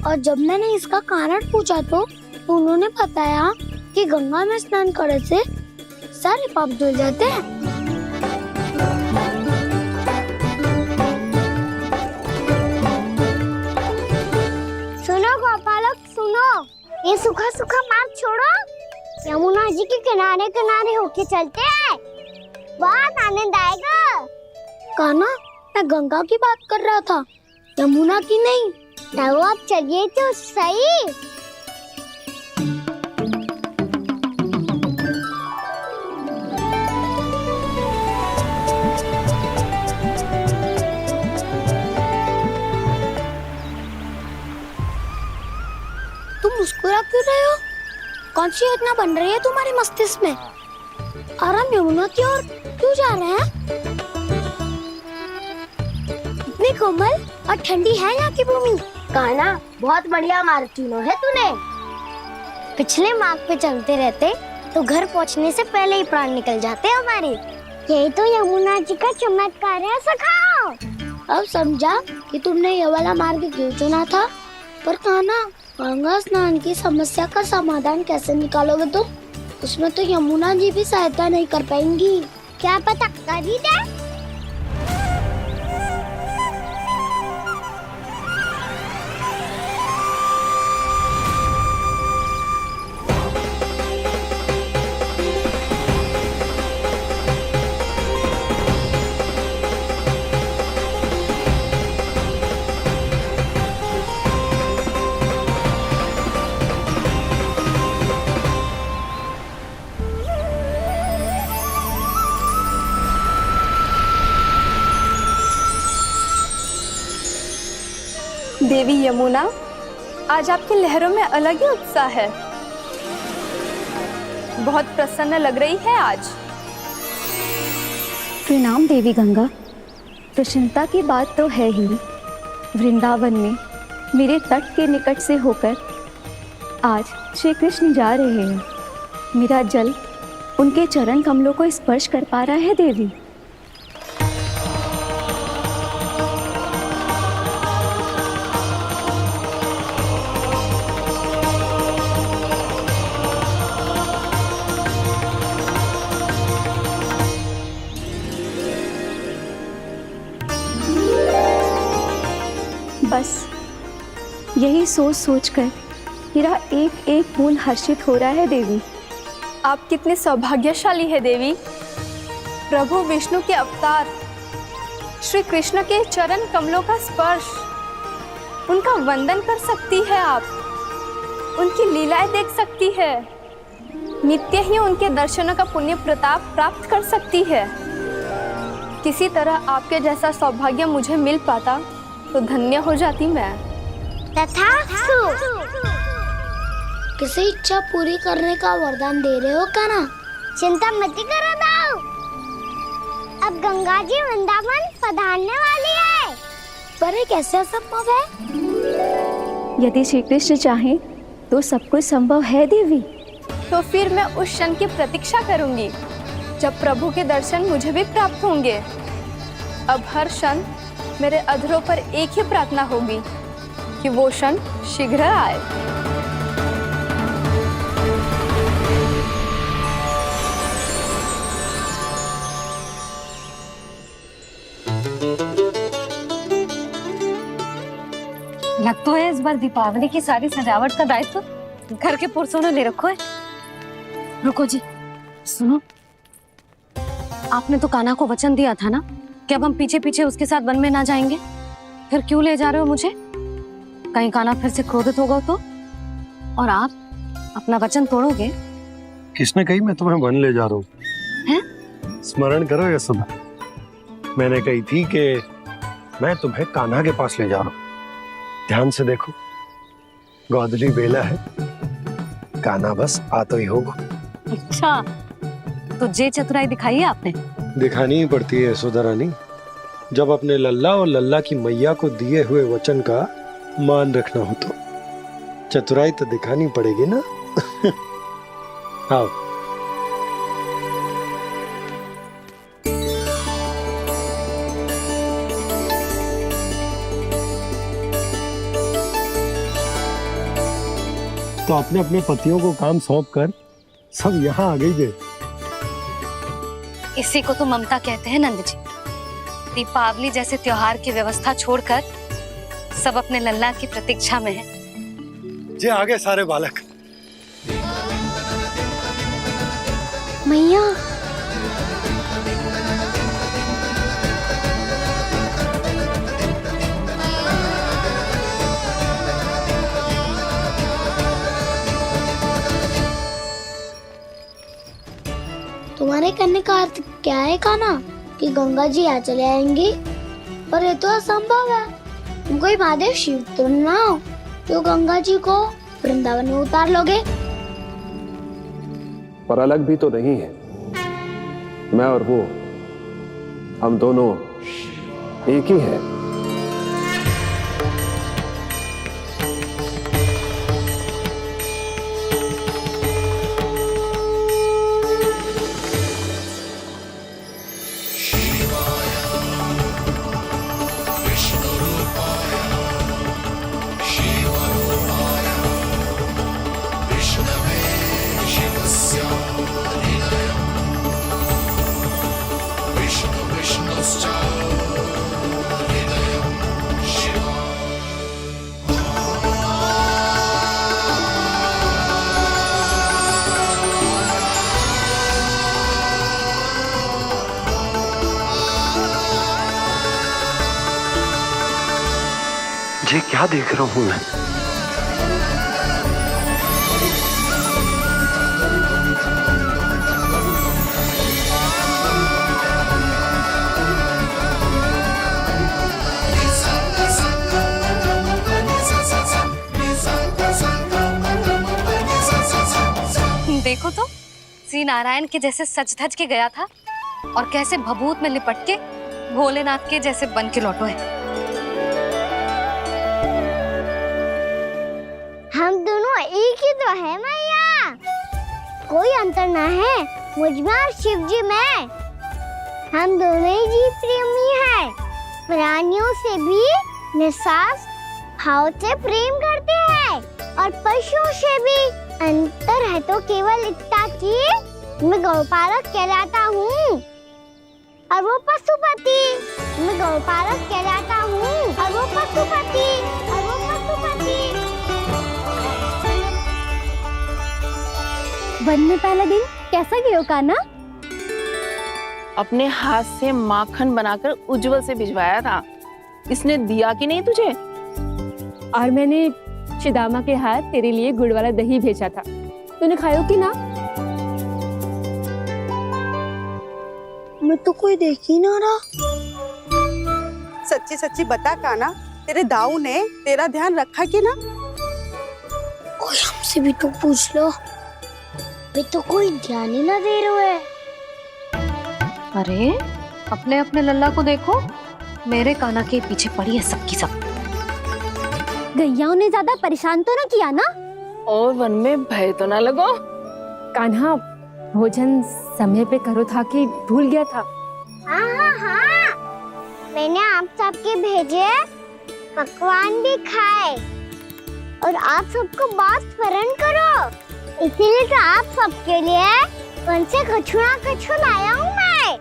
और जब मैंने इसका कारण पूछा तो उन्होंने बताया कि गंगा में स्नान करने से सारे पाप धुल जाते हैं। सुनो गोपालक, सुनो, ये सूखा सूखा मार्ग छोड़ो, यमुना जी के किनारे किनारे होके चलते हैं, बहुत आनंद आएगा। काना, मैं गंगा की बात कर रहा था, यमुना की नहीं। तो आप चलिए तो सही। तुम मुस्कुरा क्यों रहे हो? कौन सी योजना बन रही है तुम्हारे मस्तिष्क में? और हम यमुना की ओर क्यों जा रहे हैं? इतनी कोमल और ठंडी है यहाँ की भूमि। काना, बहुत बढ़िया मार्ग चुना है तूने। पिछले मार्ग पे चलते रहते तो घर पहुँचने से पहले ही प्राण निकल जाते हमारे। यही तो यमुना जी का चमत्कार है सखाओ। अब समझा कि तुमने ये वाला मार्ग क्यों चुना था। पर काना, गंगा स्नान की समस्या का समाधान कैसे निकालोगे तुम? उसमें तो यमुना जी भी सहायता नहीं कर पाएंगी। क्या पता कर ही दे। देवी यमुना, आज आपकी लहरों में अलग ही उत्साह है। बहुत प्रसन्न लग रही है आज। प्रणाम देवी गंगा। प्रसन्नता की बात तो है ही। वृंदावन में मेरे तट के निकट से होकर आज श्री कृष्ण जा रहे हैं। मेरा जल उनके चरण कमलों को स्पर्श कर पा रहा है देवी। बस यही सोच सोचकर मेरा एक एक फूल हर्षित हो रहा है देवी। आप कितने सौभाग्यशाली है देवी। प्रभु विष्णु के अवतार श्री कृष्ण के चरण कमलों का स्पर्श, उनका वंदन कर सकती है आप, उनकी लीलाएं देख सकती है, नित्य ही उनके दर्शनों का पुण्य प्रताप प्राप्त कर सकती है। किसी तरह आपके जैसा सौभाग्य मुझे मिल पाता तो धन्य हो जाती मैं। तथास्तु। किसी इच्छा पूरी करने का वरदान दे रहे हो काना? चिंता मत करो दाऊ, अब गंगा जी वृंदावन पधारने वाली है। पर ये कैसे संभव है? यदि श्री कृष्ण चाहे तो सब कुछ संभव है देवी। तो फिर मैं उस क्षण की प्रतीक्षा करूंगी जब प्रभु के दर्शन मुझे भी प्राप्त होंगे। अब हर क्षण मेरे अधरों पर एक ही प्रार्थना होगी कि वो क्षण शीघ्र आए। लगता है इस बार दीपावली की सारी सजावट का दायित्व घर के पुरुषों ने ले रखो है। रुको जी, सुनो, आपने तो कान्हा को वचन दिया था ना कि अब हम पीछे पीछे उसके साथ वन में ना जाएंगे, फिर क्यों ले जा रहे हो मुझे? कहीं कान्हा फिर से क्रोधित होगा तो? और आप अपना वचन तोड़ोगे? किसने कही मैं तुम्हें वन ले जा रहा हूँ? हैं? स्मरण करो यशोदा, मैंने कही थी कि मैं तुम्हें कान्हा के पास ले जा रहा हूँ। ध्यान से देखो, गोदली बेला है, कान्हा बस आ तो ही होगा। अच्छा, तो जे चतुराई दिखाई है आपने? दिखानी ही पड़ती है यशोदा रानी, जब अपने लल्ला और लल्ला की मैया को दिए हुए वचन का मान रखना हो तो चतुराई तो दिखानी पड़ेगी ना। आओ। तो अपने अपने पतियों को काम सौंप कर सब यहाँ आ गई थे। इसी को तो ममता कहते हैं नंद जी। दीपावली जैसे त्योहार की व्यवस्था छोड़कर सब अपने लल्ला की प्रतीक्षा में हैं। जे आगे सारे बालक। मैया, तुम्हारे कहने का अर्थ क्या है कान्हा? कि गंगा जी यहाँ चले आएंगे? पर ये तो असंभव है। तुम कोई महादेव शिव तो ना हो जो गंगा जी को वृंदावन में उतार लोगे। पर अलग भी तो नहीं है, मैं और वो, हम दोनों एक ही हैं। ये क्या देख रहा हूँ मैं? देखो तो, श्री नारायण के जैसे सच धज के गया था और कैसे भभूत में लिपट के भोलेनाथ के जैसे बन के लौटो है। हम दोनों एक ही तो है मैया, कोई अंतर ना है मुझ में और शिव जी में। हम दोनों ही जीव प्रेमी हैं, प्राणियों से भी निस्वार्थ भाव से प्रेम करते हैं और पशुओं से भी। अंतर है तो केवल इतना कि मैं गौपालक कहलाता हूँ और वो पशुपति। मैं गौपालक कहलाता हूँ और वो पशुपति। वन में पहला दिन कैसा गया कान्हा? अपने हाथ से माखन बनाकर उज्जवल से भिजवाया था। इसने दिया कि नहीं तुझे? और मैंने शिदामा के हाथ तेरे लिए गुड़ वाला दही भेजा था, तूने खायो कि ना? मैं तो कोई देख ही ना रहा। सच्ची सच्ची बता कान्हा, तेरे दाऊ ने तेरा ध्यान रखा कि ना? कोई हमसे भी तो पूछ लो, वे तो कोई ध्यान ही ना दे रहे हैं। अरे अपने अपने लल्ला को देखो, मेरे कान्हा के पीछे पड़ी है सबकी सब। गैयाओं ने ज्यादा परेशान तो ना किया ना? और वन में भय तो ना लगो? कान्हा भोजन समय पे करो था कि भूल गया था? हाँ हाँ हाँ, मैंने आप सबके भेजे पकवान भी खाए और आप सबको बात स्मरण करो, इसीलिए तो आप सबके लिए वन से कछु ना कछु लाया हूँ मैं।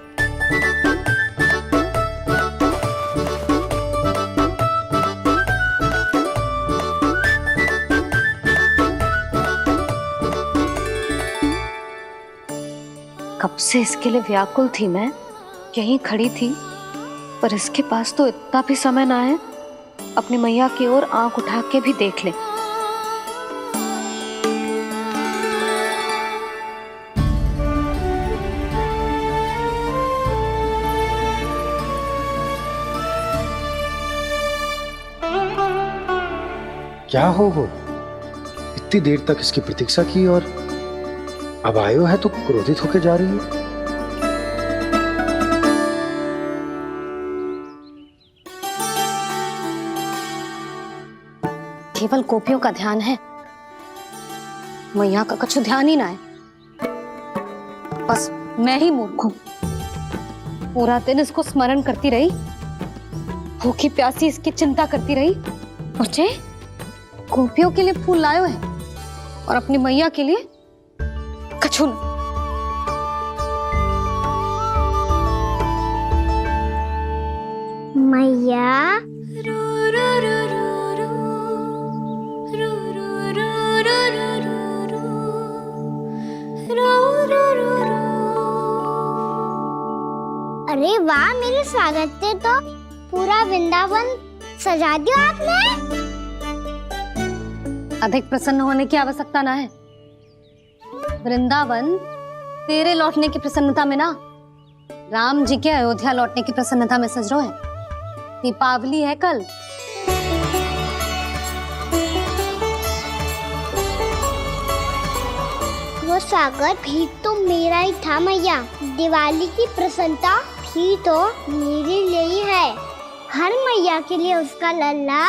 कब से इसके लिए व्याकुल थी मैं, यहीं खड़ी थी, पर इसके पास तो इतना भी समय ना है अपनी मैया की ओर आंख उठा के भी देख ले। क्या हो वो? इतनी देर तक इसकी प्रतीक्षा की और अब आयो है तो क्रोधित होकर जा रही है। केवल गोपियों का ध्यान है, मैया का कुछ ध्यान ही ना है। बस मैं ही मूर्ख हूं, पूरा दिन इसको स्मरण करती रही, भूखी प्यासी इसकी चिंता करती रही, और जे गोपियों के लिए फूल लायो है और अपनी मैया के लिए कछु न। मैया अरे वाह, मेरे स्वागत से तो पूरा वृंदावन सजा दिया आपने। अधिक प्रसन्न होने की आवश्यकता ना है। वृंदावन तेरे लौटने की प्रसन्नता में ना, राम जी के अयोध्या लौटने की प्रसन्नता में सज रहे हैं। दीपावली है कल। वो स्वागत भी तो मेरा ही था मैया। दिवाली की प्रसन्नता भी तो मेरे लिए ही है। हर मैया के लिए उसका लल्ला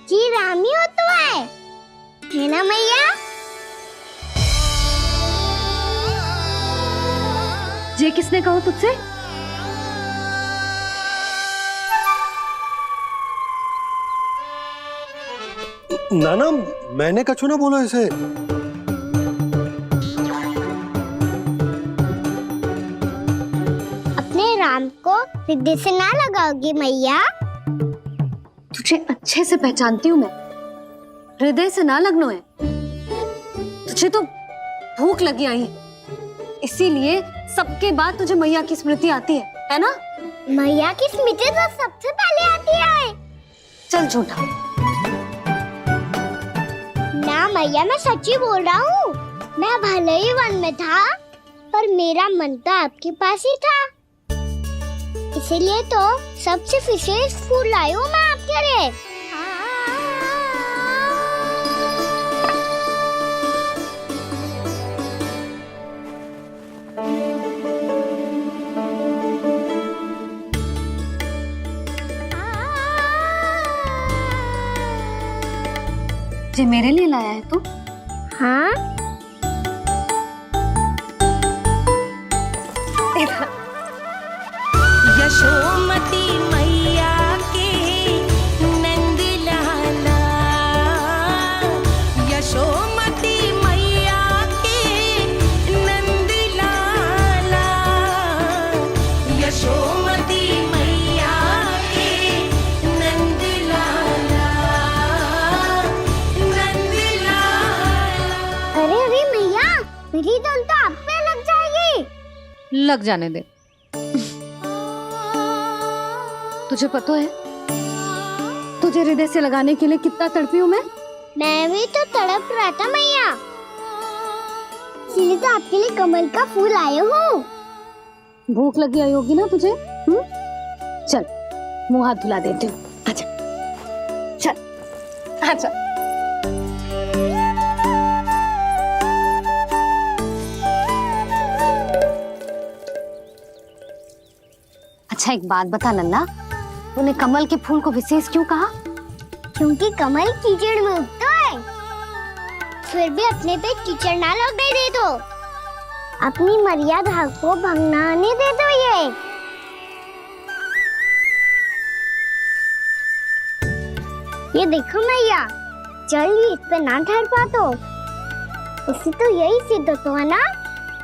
जी राम ही होता है ना मैया? ये किसने कहा तुझसे? नाना, मैंने कछु ना बोला इसे। अपने राम को हृदय से ना लगाओगी मैया? तुझे अच्छे से पहचानती हूँ मैं, हृदय से ना लगनो है। तुझे तो भूख लगी आई है, इसीलिए सबके बाद तुझे मैया की स्मृति आती है ना? मैया की स्मृति तो सबसे पहले आती है। चल झूठा। ना मैया, मैं सच्ची बोल रहा हूँ। मैं भले ही वन में था, पर मेरा मन तो आपके पास ही था। इसीलिए तो सबसे विशेष फूल लाई हूँ मैं आपके लिए। ये मेरे लिए लाया है तू? हाँ। यशोमती मैया के नंद लाला, यशोमती मैया के नंद लाला, यशोमती मैया के नंद लाला, नंद लाला। अरे अरे मैया, मेरी धुन तो आप पे लग जाएगी। लग जाने दे। तुझे पता है तुझे हृदय से लगाने के लिए कितना तड़पी हूँ मैं? मैं भी तो तड़प रहा था मैया, इसलिए तो आपके लिए कमल का फूल आया हूँ। भूख लगी आई होगी ना तुझे? चल मुंह हाथ धुला देती हूँ, आजा। चल आजा। अच्छा एक बात बता नन्ना, तूने कमल के फूल को विशेष क्यों कहा? क्योंकि कमल कीचड़ में उगता है, फिर भी अपने पे कीचड़ ना लगने दे दो। अपनी मर्यादा को भंग ना आने दे दो। ये ये देखो मैया, जल भी इस पे ना ठहर पा तो इससे तो यही सिद्ध होता है ना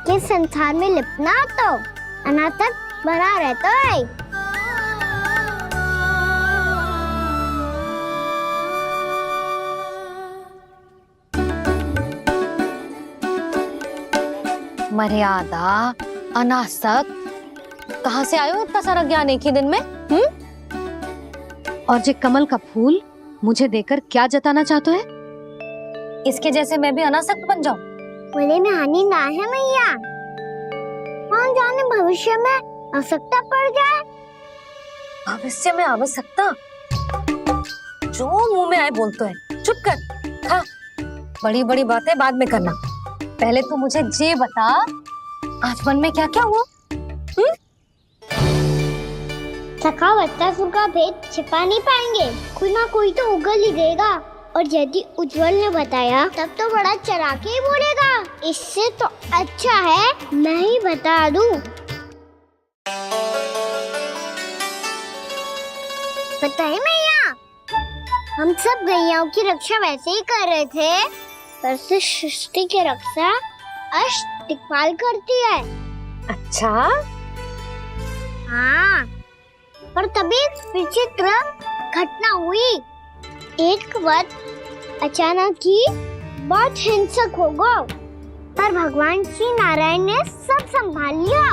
कि संसार में लिपना तो अनाथक बना रहता है। मर्यादा, अनासक, कहाँ से आयो इतना सारा ज्ञान एक ही दिन में? और जे कमल का फूल मुझे देकर क्या जताना चाहते है? इसके जैसे मैं भी अनासक्त बन जाऊं? बोले में हानि ना है मैया, कौन जाने भविष्य में आवश्यकता पड़ जाए। भविष्य में आवश्यकता? जो मुंह में आए बोलते हैं, चुप कर। हाँ, बड़ी बड़ी बातें बाद में करना, पहले तो मुझे ये बता आज वन में क्या क्या हुआ? सखा बत्तासुर का भेद छिपा नहीं पाएंगे, कोई ना कोई तो उगल ही देगा। और यदि उज्जवल ने बताया तब तो बड़ा चला के ही बोलेगा, इससे तो अच्छा है मैं ही बता दूं। पता है मैया, हम सब गैयाओं की रक्षा वैसे ही कर रहे थे, पर से सृष्टि की रक्षा अष्ट दिक्पाल करती है। अच्छा? हाँ, पर तभी विचित्र घटना हुई। एक वक्त अचानक ही बहुत हिंसक हो गया, पर भगवान श्री नारायण ने सब संभाल लिया।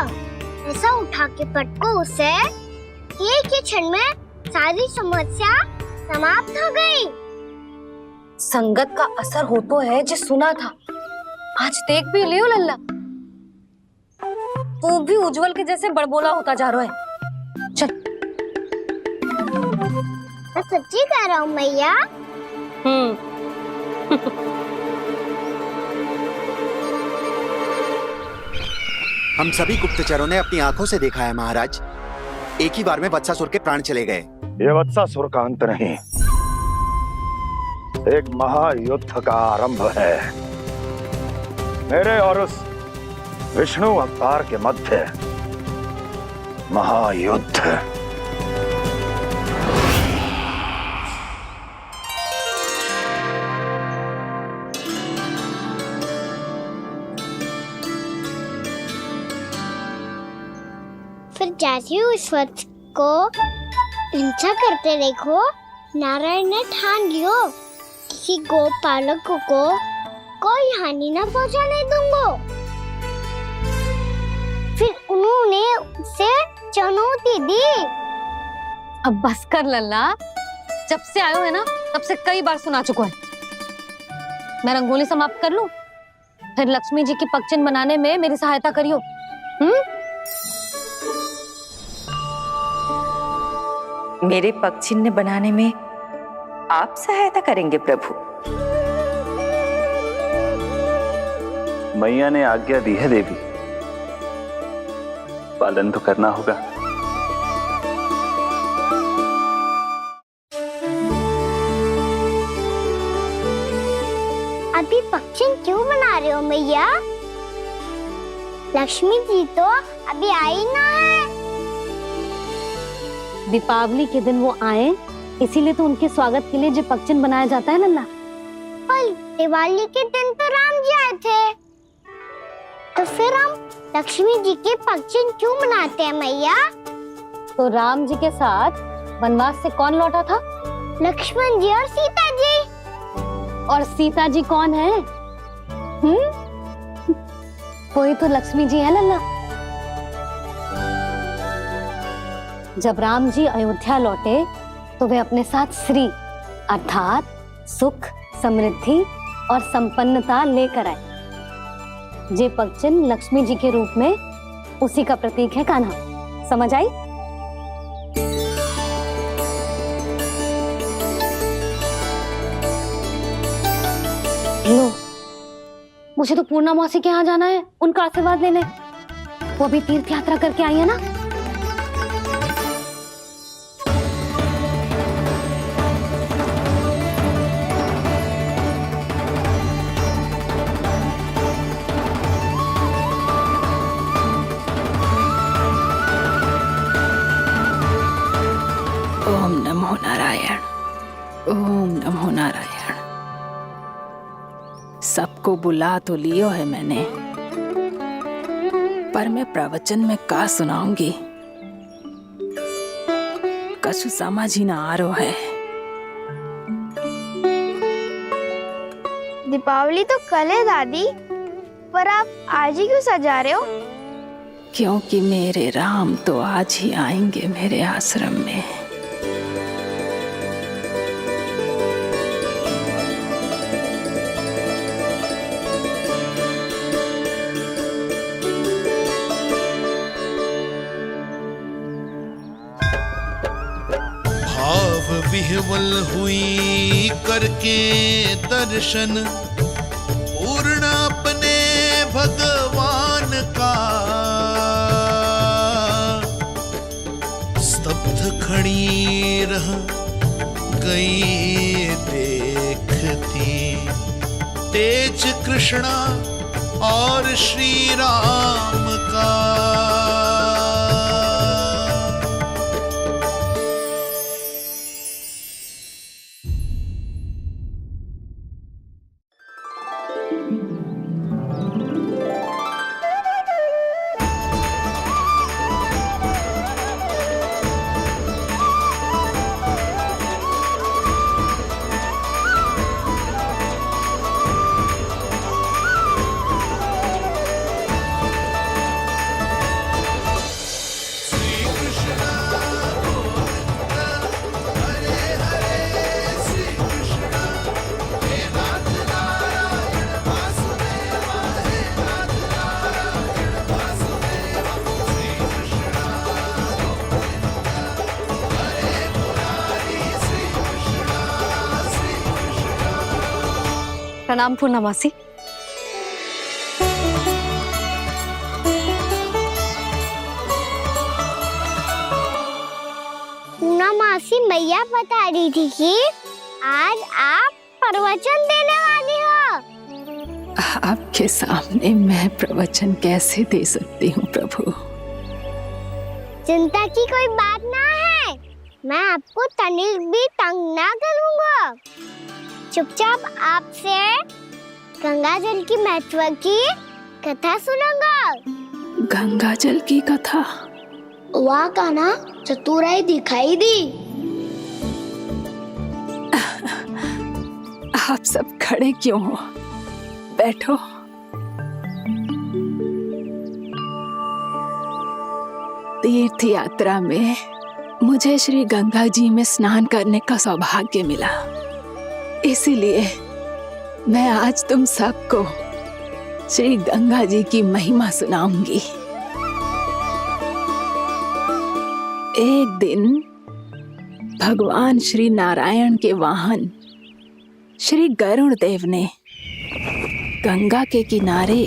ऐसा उठा के पटको उसे, एक ही क्षण में सारी समस्या समाप्त हो गई। संगत का असर हो तो है जो सुना था, आज देख भी लियो लल्ला, तू भी उज्जवल के जैसे बड़बोला होता जा रहा है। चल। मैं सच्ची कह रहा हूँ मैया। हम सभी गुप्तचरों ने अपनी आंखों से देखा है महाराज, एक ही बार में वत्सासुर के प्राण चले गए। ये वत्सासुर का अंत नहीं, एक महायुद्ध का आरंभ है। मेरे और उस विष्णु अवतार के मध्य महायुद्ध। फिर जैसे ही उस वत्स को हिंसा करते देखो, नारायण ने ठान लियो किसी गोपालक को कोई हानि न पहुंचाने दूंगा। फिर उन्होंने उसे चुनौती दी। अब बस कर लल्ला, जब से आयो है ना तब से कई बार सुना चुका है। मैं रंगोली समाप्त कर लूं, फिर लक्ष्मी जी की पगचिन बनाने में मेरी सहायता करियो। मेरे पगचिन्ह बनाने में आप सहायता करेंगे प्रभु? मैया ने आज्ञा दी है देवी, पालन तो करना होगा। अभी पगचिन क्यों बना रहे हो मैया? लक्ष्मी जी तो अभी आई ना है। दीपावली के दिन वो आए, इसीलिए तो उनके स्वागत के लिए जो पगचिन बनाया जाता है लल्ला। पर दिवाली के दिन तो राम जी आए थे, तो फिर हम लक्ष्मी जी के पगचिन क्यों मनाते हैं मैया? तो राम जी के साथ वनवास से कौन लौटा था? लक्ष्मण जी और सीता जी। और सीता जी कौन है? कोई तो लक्ष्मी जी है लल्ला। जब राम जी अयोध्या लौटे तो वे अपने साथ श्री अर्थात सुख, समृद्धि और संपन्नता लेकर आए। जे पगचिन लक्ष्मी जी के रूप में उसी का प्रतीक है कान्हा। समझ आई? लो, मुझे तो पूर्णा मौसी के यहाँ जाना है, उनका आशीर्वाद लेने। वो अभी तीर्थ यात्रा करके आई है ना। ओम नमो नारायण। ओम नमो नारायण। सबको बुला तो लियो है मैंने, पर मैं प्रवचन में का सुनाऊंगी, कछु समझ ही ना आ रहा है। दीपावली तो कल है दादी, पर आप आज ही क्यों सजा रहे हो? क्योंकि मेरे राम तो आज ही आएंगे मेरे आश्रम में। भाव विह्वल हुई करके दर्शन, पूर्ण अपने भगवान का, स्तब्ध खड़ी रह गई देखती, तेज कृष्णा और श्री राम का। प्रणाम पूर्णमासी। पूर्णमासी मैया बता रही थी कि आज आप प्रवचन देने वाली हो। आपके सामने मैं प्रवचन कैसे दे सकती हूँ प्रभु? चिंता की कोई बात ना है, मैं आपको तनिक भी तंग ना करूँगा। चुपचाप आपसे गंगा जल की महत्व की कथा सुनूंगा। गंगा जल की कथा? वाह कान्हा, चतुराई दिखाई दी। आप सब खड़े क्यों हो? बैठो। तीर्थ यात्रा में मुझे श्री गंगा जी में स्नान करने का सौभाग्य मिला, इसीलिए मैं आज तुम सबको श्री गंगा जी की महिमा सुनाऊंगी। एक दिन भगवान श्री नारायण के वाहन श्री गरुड़ देव ने गंगा के किनारे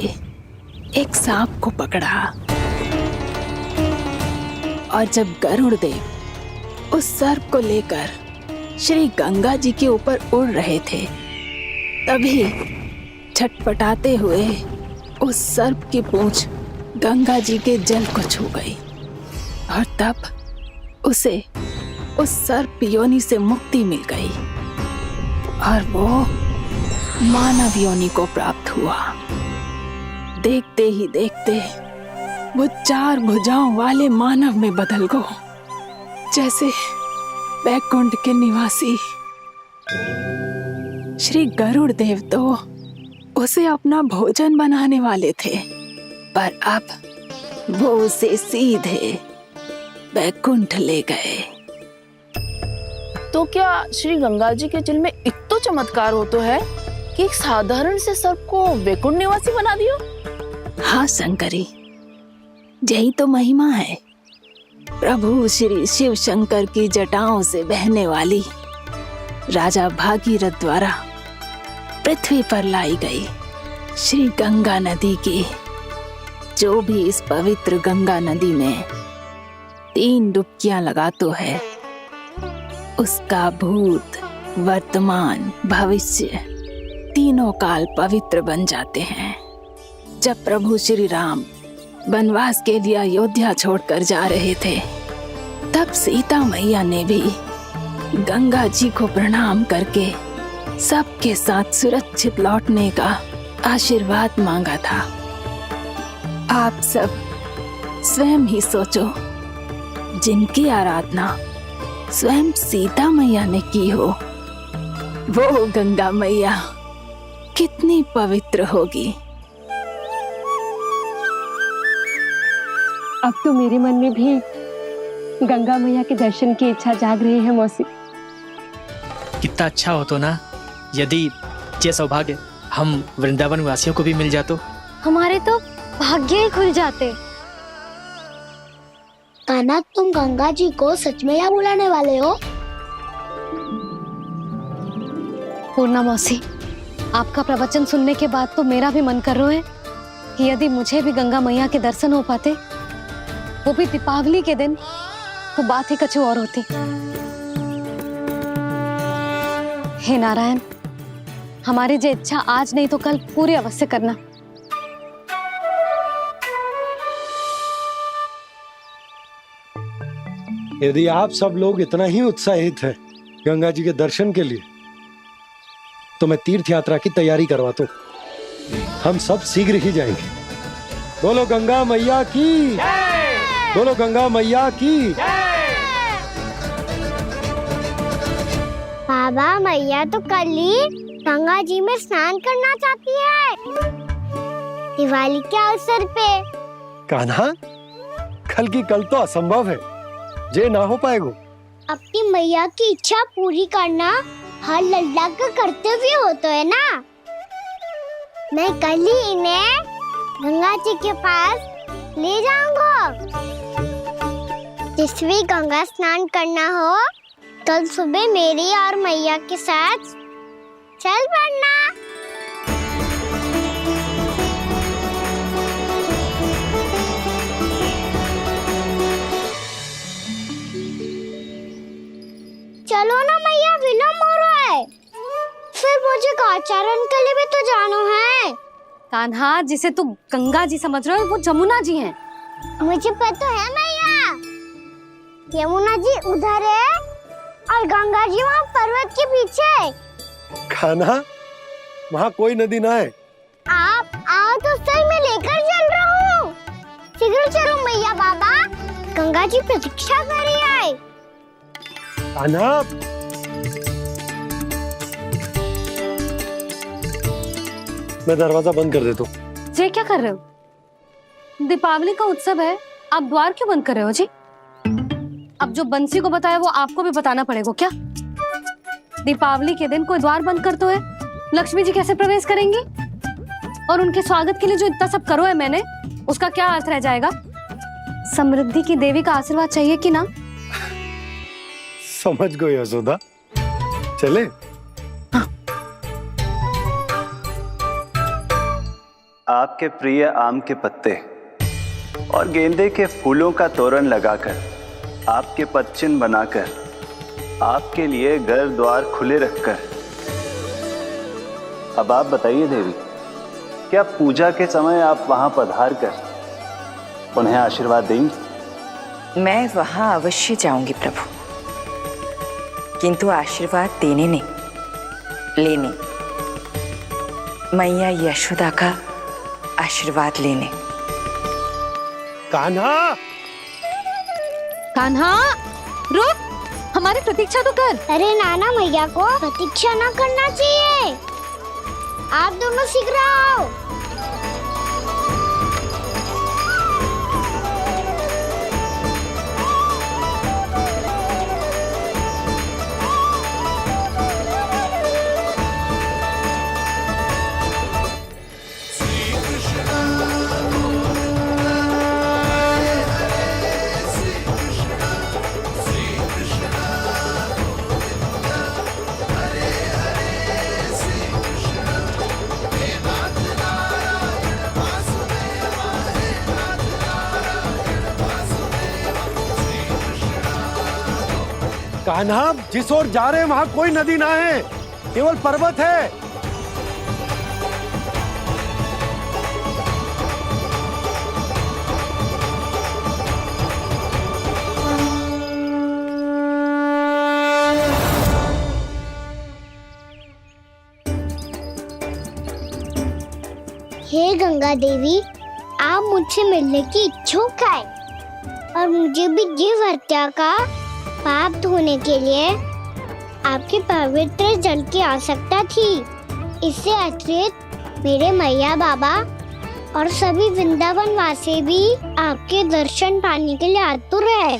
एक सांप को पकड़ा, और जब गरुड़ देव उस सर्प को लेकर श्री गंगा जी के ऊपर उड़ रहे थे, तभी छटपटाते हुए उस सर्प की पूंछ गंगा जी के जल को छू गई, और तब उसे उस सर्प योनि से मुक्ति मिल गई और वो मानव योनि को प्राप्त हुआ। देखते ही देखते वो 4 भुजाओं वाले मानव में बदल गो, जैसे बैकुंठ के निवासी। श्री गरुड़ देव तो उसे अपना भोजन बनाने वाले थे, पर अब वो उसे सीधे बैकुंठ ले गए। तो क्या श्री गंगा जी के जल में इतना चमत्कार हो तो है कि एक साधारण से सर्प को बैकुंठ निवासी बना दियो? हाँ शंकरी, यही तो महिमा है। प्रभु श्री शिव शंकर की जटाओं से बहने वाली राजा भागीरथ द्वारा पृथ्वी पर लाई गई श्री गंगा नदी की, जो भी इस पवित्र गंगा नदी में 3 डुबकियां लगातो है, उसका भूत, वर्तमान, भविष्य तीनों काल पवित्र बन जाते हैं। जब प्रभु श्री राम वनवास के लिए अयोध्या छोड़कर जा रहे थे, तब सीता मैया ने भी गंगा जी को प्रणाम करके सबके साथ सुरक्षित लौटने का आशीर्वाद मांगा था। आप सब स्वयं ही सोचो, जिनकी आराधना स्वयं सीता मैया ने की हो, वो गंगा मैया कितनी पवित्र होगी। अब तो मेरे मन में भी गंगा मैया के दर्शन की इच्छा जाग रही है मौसी। कितना अच्छा हो तो ना यदि ये सौभाग्य हम वृंदावन वासियों को भी मिल जातो। हमारे तो भाग्य ही खुल जाते। कान्हा, तुम गंगा जी को सच में यहाँ बुलाने वाले हो? पूर्णा मौसी, आपका प्रवचन सुनने के बाद तो मेरा भी मन कर रहा है कि यदि मुझे भी गंगा मैया के दर्शन हो पाते, वो भी दीपावली के दिन, तो बात ही कुछ और होती। हे नारायण, हमारी जो इच्छा आज नहीं तो कल पूरी अवश्य करना। यदि आप सब लोग इतना ही उत्साहित हैं गंगा जी के दर्शन के लिए, तो मैं तीर्थ यात्रा की तैयारी करवाता हूँ। हम सब शीघ्र ही जाएंगे। बोलो गंगा मैया की, बोलो गंगा मैया की। बाबा, मैया तो कल ही गंगा जी में स्नान करना चाहती है, दिवाली के अवसर पे। कान्हा, कल की कल तो असंभव है, जे ना हो पाएगा। अपनी मैया की इच्छा पूरी करना हर लल्ला का कर्तव्य होता है ना। मैं कल ही इन्हें गंगा जी के पास ले जाऊंगा। जिस भी गंगा स्नान करना हो, कल सुबह मेरी और मैया के साथ चल पड़ना। चलो ना मैया, विलम्ब हो रहा है। फिर मुझे आचरण के लिए भी तो जाना है। कान्हा, जिसे तू गंगा जी समझ रहे हो, वो जमुना जी हैं। मुझे पता है मैया, यमुना जी उधर है और गंगा जी वहाँ पर्वत के पीछे। कान्हा, वहाँ कोई नदी ना है। आप आओ तो सही, मैं लेकर चल रहा हूँ। शीघ्र चलो मैया। बाबा, गंगा जी प्रतीक्षा कर रही है। कान्हा, मैं दरवाजा बंद कर देता हूँ। ये क्या कर रहे हो? दीपावली का उत्सव है, आप द्वार क्यों बंद कर रहे हो जी? अब जो बंसी को बताया वो आपको भी बताना पड़ेगा क्या? दीपावली के दिन कोई द्वार बंद कर तो है, लक्ष्मी जी कैसे प्रवेश करेंगी? और उनके स्वागत के लिए जो इतना सब करो है मैंने, उसका क्या अर्थ रह जाएगा? समृद्धि की देवी का आशीर्वाद चाहिए कि ना? समझ गई यशोदा, चले। आपके प्रिय आम के पत्ते और गेंदे के फूलों का तोरण लगाकर, आपके पदचिन्ह बनाकर, आपके लिए घर द्वार खुले रखकर, अब आप बताइए देवी, क्या पूजा के समय आप वहां पधार कर उन्हें आशीर्वाद देंगी? मैं वहां अवश्य जाऊंगी प्रभु, किंतु आशीर्वाद देने नहीं, लेने, मैया यशोदा का आशीर्वाद लेने। कान्हा, कान्हा, रुक, हमारी प्रतीक्षा तो कर। अरे नाना, मैया को प्रतीक्षा ना करना चाहिए। आप दोनों शीघ्र आओ। कान्हा, जिस ओर जा रहे हैं वहां कोई नदी ना है, केवल पर्वत है। गंगा देवी, आप मुझसे मिलने की इच्छुक है और मुझे भी जीव हत्या का पाप धोने के लिए आपके पवित्र जल की आवश्यकता थी। इससे अतिरिक्त मेरे मैया बाबा और सभी वृंदावन वासी भी आपके दर्शन पाने के लिए आतुर है।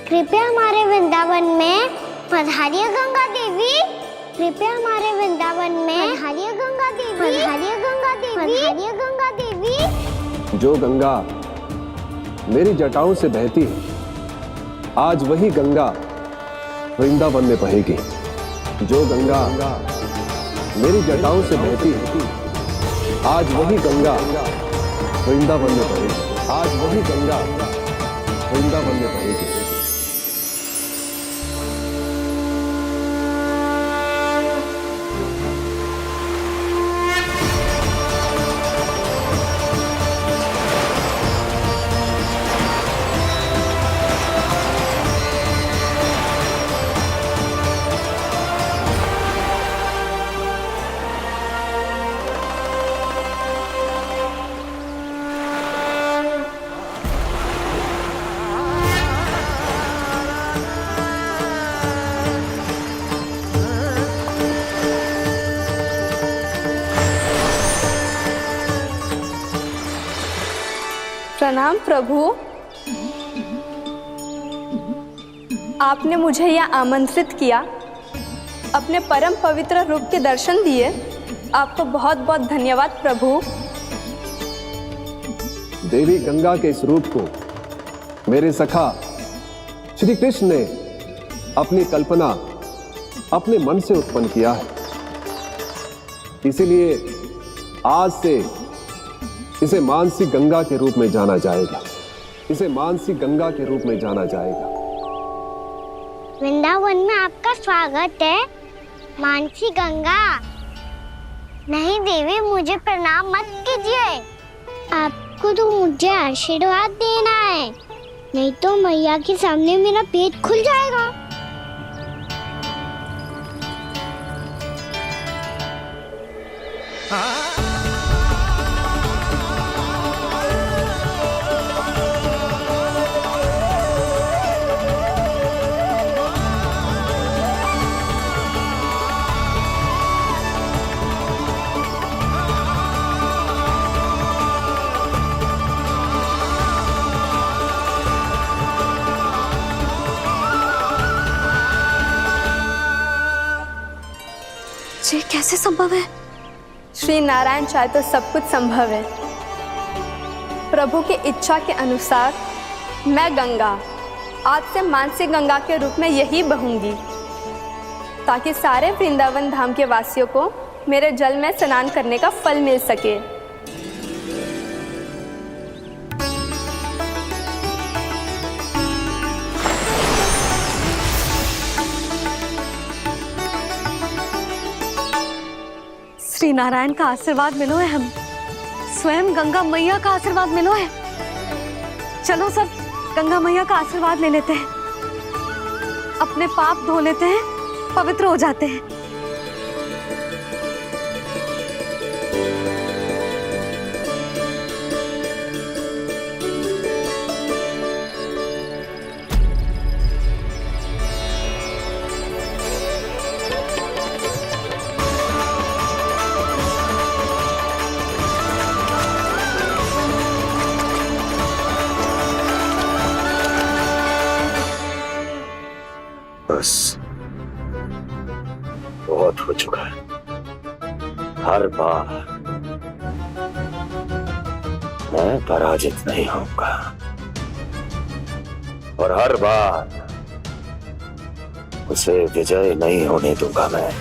कृपया हमारे वृंदावन में पधारिए गंगा देवी। कृपया हमारे वृंदावन में पधारिए गंगा देवी। पधारिए गंगा देवी। पधारिए गंगा देवी। जो गंगा मेरी जटाओं से बहती है, आज वही गंगा वृंदावन में बहेगी। जो गंगा मेरी जटाओं से बहती है, आज वही गंगा वृंदावन में बहेगी। आज वही गंगा वृंदावन में बहेगी। प्रणाम प्रभु। आपने मुझे यहाँ आमंत्रित किया, अपने परम पवित्र रूप के दर्शन दिए। आपको बहुत बहुत धन्यवाद प्रभु। देवी गंगा के इस रूप को मेरे सखा श्री कृष्ण ने अपनी कल्पना अपने मन से उत्पन्न किया है। इसीलिए आज से इसे मानसी गंगा के रूप में जाना जाएगा। इसे मानसी गंगा के रूप में जाना जाएगा। वृंदावन में आपका स्वागत है मानसी गंगा। नहीं देवी, मुझे प्रणाम मत कीजिए। आपको तो मुझे आशीर्वाद देना है, नहीं तो मैया के सामने मेरा पेट खुल जाएगा। ये कैसे संभव है? श्री नारायण चाहे तो सब कुछ संभव है। प्रभु की इच्छा के अनुसार मैं गंगा आज से मानसी गंगा के रूप में यही बहूंगी, ताकि सारे वृंदावन धाम के वासियों को मेरे जल में स्नान करने का फल मिल सके। श्री नारायण का आशीर्वाद मिलो है, हम स्वयं गंगा मैया का आशीर्वाद मिलो है। चलो सब गंगा मैया का आशीर्वाद ले लेते हैं, अपने पाप धो लेते हैं, पवित्र हो जाते हैं। बस बहुत हो चुका है। हर बार मैं पराजित नहीं होऊंगा और हर बार उसे विजय नहीं होने दूंगा मैं।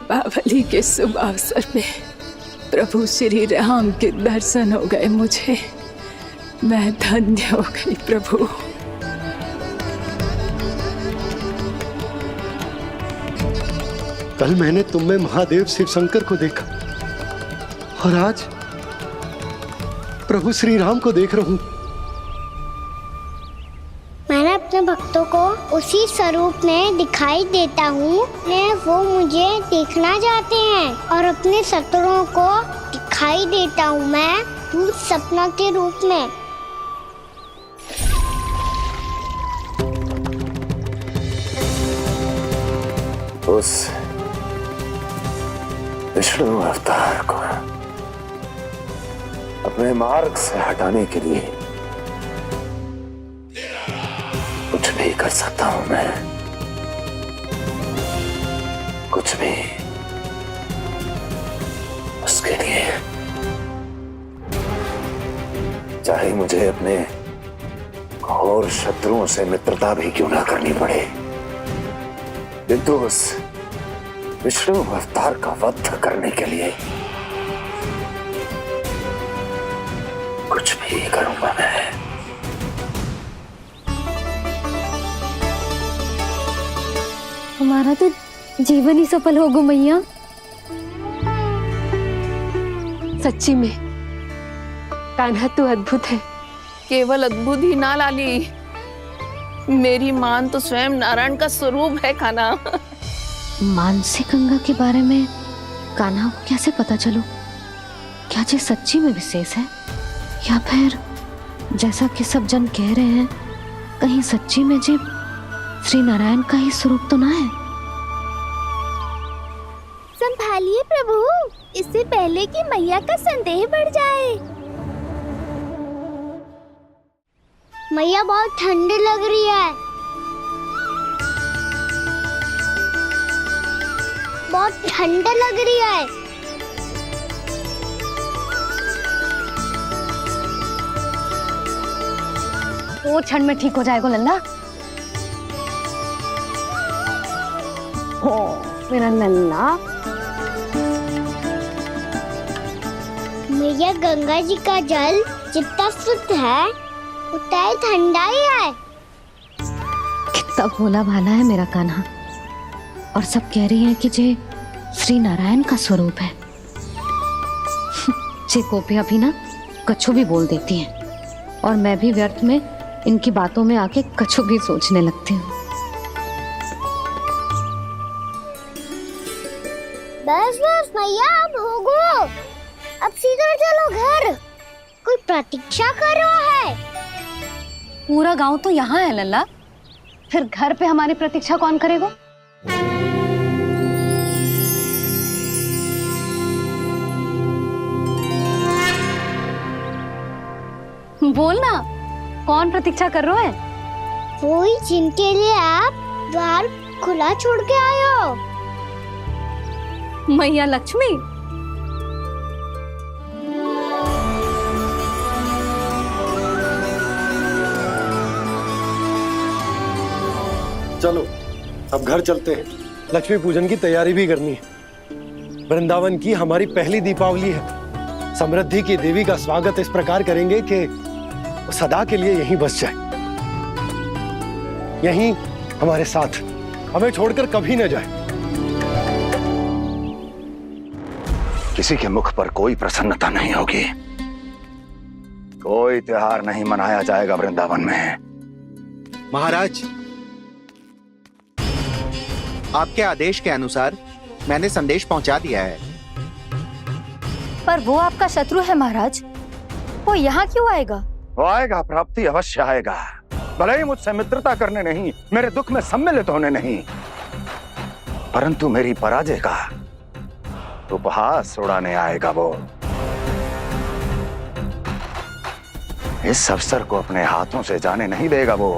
दीपावली के शुभ अवसर पे प्रभु श्री राम के दर्शन हो गए मुझे। मैं धन्य हो गई प्रभु। कल मैंने तुम में महादेव शिव शंकर को देखा और आज प्रभु श्री राम को देख रहा हूं। मैंने अपने भक्तों को उसी स्वरूप में दिखाई देता हूँ वो मुझे देखना चाहते हैं और अपने शत्रुओं को दिखाई देता हूँ मैं भूत सपना के रूप में। उस विष्णु अवतार को अपने मार्ग से हटाने के लिए कुछ भी कर सकता हूं मैं, कुछ भी। उसके लिए चाहे मुझे अपने घोर शत्रुओं से मित्रता भी क्यों ना करनी पड़े, किंतु उस विष्णु अवतार का वध करने के लिए कुछ भी करूंगा मैं। हमारा तो जीवन ही सफल होगा मैया। सच्ची में कान्हा तू अद्भुत है। केवल अद्भुत ही ना लाली, मेरी मान तो स्वयं नारायण का स्वरूप है कान्हा। मानसी गंगा के बारे में कान्हा को कैसे पता चलो? क्या ये सच्ची में विशेष है या फिर जैसा कि सब जन कह रहे हैं कहीं सच्ची में जी श्री नारायण का ही स्वरूप तो ना है? संभालिए प्रभु, इससे पहले कि मैया का संदेह बढ़ जाए। मैया बहुत ठंडी लग रही है, बहुत ठंडा लग रही है। वो क्षण में ठीक हो जाएगा लल्ला। ओ मेरा लल्ला। मैया गंगा जी का जल जितना शुद्ध है उतना ही ठंडा ही है। कितना भोला भाला है मेरा कान्हा। और सब कह रही हैं कि ये श्री नारायण का स्वरूप है। ये गोपियां भी ना कछु भी बोल देती हैं और मैं भी व्यर्थ में इनकी बातों में आके कछु भी सोचने लगती हूँ। बस बस मैया अब हो गो, अब सीधा चलो घर। कोई प्रतीक्षा कर रहा है। पूरा गांव तो यहाँ है लल्ला, फिर घर पे हमारी प्रतीक्षा कौन करेगा? बोल ना, कौन प्रतीक्षा कर रहा है? वही जिनके लिए आप द्वार खुला छोड़ के आए हो। मैया लक्ष्मी। चलो अब घर चलते हैं। लक्ष्मी पूजन की तैयारी भी करनी है। वृंदावन की हमारी पहली दीपावली है। समृद्धि की देवी का स्वागत इस प्रकार करेंगे कि वो सदा के लिए यहीं बस जाए, यहीं हमारे साथ, हमें छोड़कर कभी न जाए। किसी के मुख पर कोई प्रसन्नता नहीं होगी, कोई त्योहार नहीं मनाया जाएगा वृंदावन में। महाराज, आपके आदेश के अनुसार मैंने संदेश पहुंचा दिया है। पर वो आपका शत्रु है महाराज, वो यहाँ क्यों आएगा? वो आएगा, प्राप्ति अवश्य आएगा। भले ही मुझसे मित्रता करने नहीं, मेरे दुख में सम्मिलित होने नहीं, परंतु मेरी पराजय का उपहास उड़ाने आएगा वो। इस अवसर को अपने हाथों से जाने नहीं देगा वो।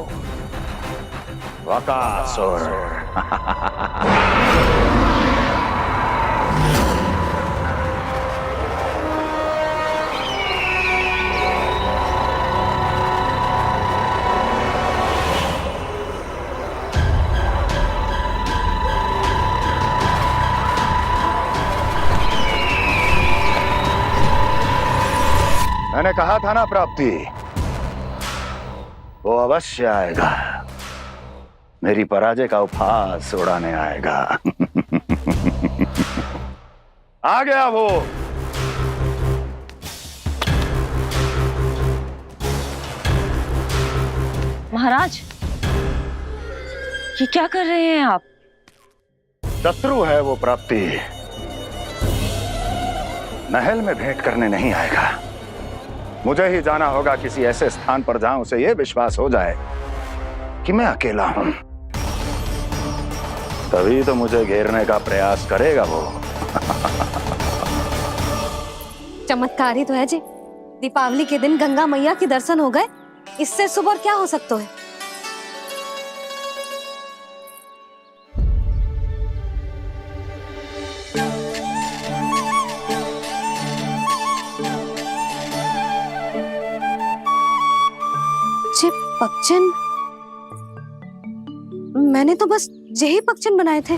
वकासुर। मैंने कहा था ना प्राप्ति, वो अवश्य आएगा, मेरी पराजय का उपहास उड़ाने आएगा। आ गया वो। महाराज, ये क्या कर रहे हैं आप? शत्रु है वो प्राप्ति, महल में भेंट करने नहीं आएगा। मुझे ही जाना होगा किसी ऐसे स्थान पर जहां उसे यह विश्वास हो जाए कि मैं अकेला हूं, तभी तो मुझे घेरने का प्रयास करेगा वो। चमत्कार ही तो है जी। दीपावली के दिन गंगा मैया के दर्शन हो गए, इससे शुभ और क्या हो सकता है। जे पक्षिन, मैंने तो बस यही पक्षिन बनाए थे,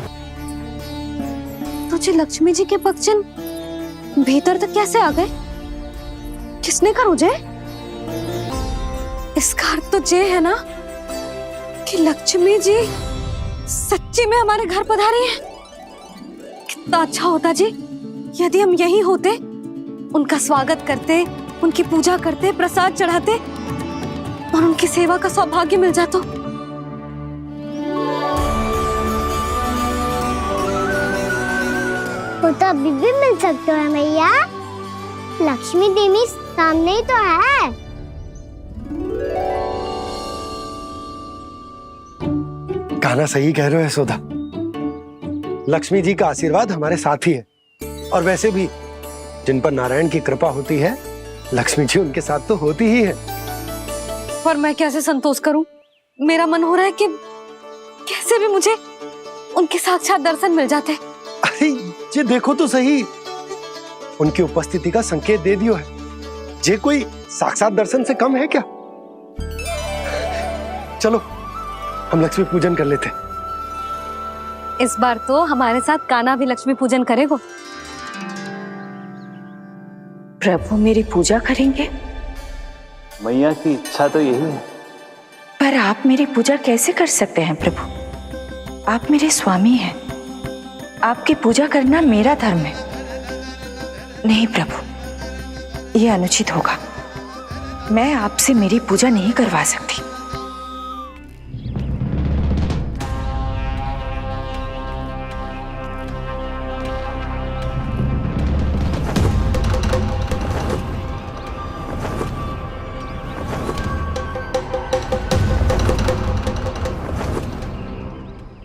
तो जे लक्ष्मी जी के पक्षिन भीतर तक कैसे आ गए? किसने करो जे? इसका अर्थ तो ये है ना कि लक्ष्मी जी सच्ची में हमारे घर पधारी हैं। कितना अच्छा होता जी यदि हम यहीं होते, उनका स्वागत करते, उनकी पूजा करते, प्रसाद चढ़ाते और उनकी सेवा का सौभाग्य मिल जाता। वो तो अभी भी मिल सकते हैं मैया, लक्ष्मी देवी सामने ही तो है। कान्हा सही कह रहे हो यशोदा, लक्ष्मी जी का आशीर्वाद हमारे साथ ही है, और वैसे भी जिन पर नारायण की कृपा होती है, लक्ष्मी जी उनके साथ तो होती ही है। पर मैं कैसे संतोष करूं? मेरा मन हो रहा है कि कैसे भी मुझे उनके साक्षात दर्शन मिल जाते। अरे ये देखो तो सही, उनकी उपस्थिति का संकेत दे दियो है। ये कोई साक्षात दर्शन से कम है क्या? चलो हम लक्ष्मी पूजन कर लेते। इस बार तो हमारे साथ कान्हा भी लक्ष्मी पूजन करेगा। प्रभु मेरी पूजा करेंगे? मैया की इच्छा तो यही है। पर आप मेरी पूजा कैसे कर सकते हैं प्रभु? आप मेरे स्वामी हैं, आपकी पूजा करना मेरा धर्म है। नहीं प्रभु, यह अनुचित होगा। मैं आपसे मेरी पूजा नहीं करवा सकती।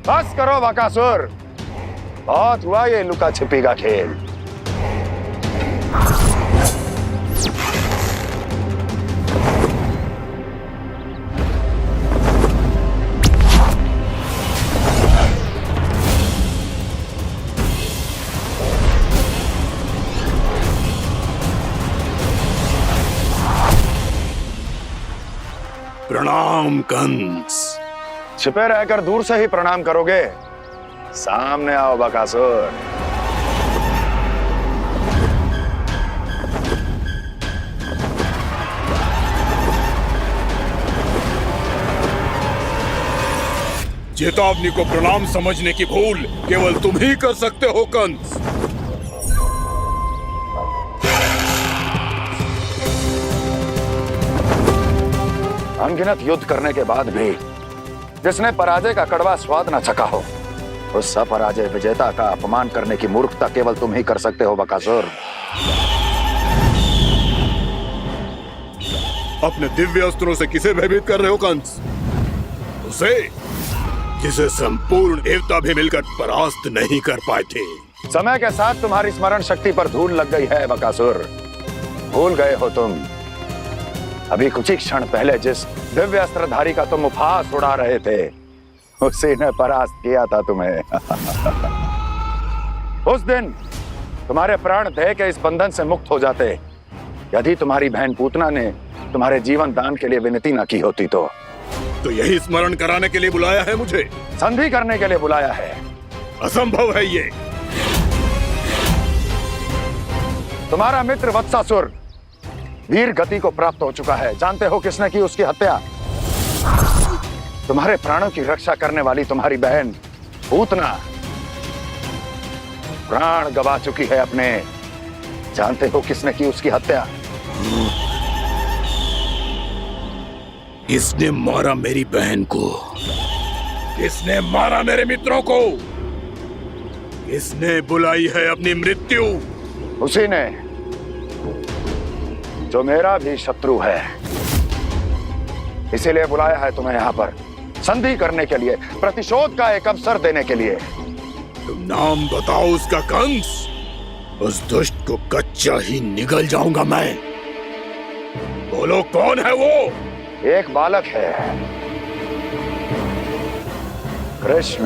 बस करो बकासुर, बहुत हुआ ये लुका छिपी का खेल। प्रणाम कंस। छिपे रहकर दूर से ही प्रणाम करोगे? सामने आओ बकासुर। चेतावनी को प्रणाम समझने की भूल केवल तुम ही कर सकते हो कंस। अनगिनत युद्ध करने के बाद भी जिसने पराजय का कड़वा स्वाद न चखा हो, उस अपराजय विजेता का अपमान करने की मूर्खता केवल तुम ही कर सकते हो बकासुर। अपने दिव्य अस्त्रों से किसे भयभीत कर रहे हो कंस? उसे जिसे संपूर्ण देवता भी मिलकर परास्त नहीं कर पाए थे। समय के साथ तुम्हारी स्मरण शक्ति पर धूल लग गई है बकासुर। भूल गए हो तुम अभी कुछ ही क्षण पहले जिस दिव्य अस्त्रधारी का तुम उपहास उड़ा रहे थे, उसी ने परास्त किया था तुम्हें। उस दिन तुम्हारे प्राण देह के इस बंधन से मुक्त हो जाते यदि तुम्हारी बहन पूतना ने तुम्हारे जीवन दान के लिए विनती न की होती तो यही स्मरण कराने के लिए बुलाया है मुझे? संधि करने के लिए बुलाया है। असंभव है ये। तुम्हारा मित्र वत्सासुर वीर गति को प्राप्त हो चुका है। जानते हो किसने की उसकी हत्या? तुम्हारे प्राणों की रक्षा करने वाली तुम्हारी बहन पूतना प्राण गवा चुकी है अपने। जानते हो किसने की उसकी हत्या? किसने मारा मेरी बहन को? किसने मारा मेरे मित्रों को? किसने बुलाई है अपनी मृत्यु? उसी ने जो मेरा भी शत्रु है। इसीलिए बुलाया है तुम्हें यहाँ पर, संधि करने के लिए, प्रतिशोध का एक अवसर देने के लिए। तुम नाम बताओ उसका कंस। उस दुष्ट को कच्चा ही निगल जाऊंगा मैं। बोलो कौन है वो? एक बालक है, कृष्ण।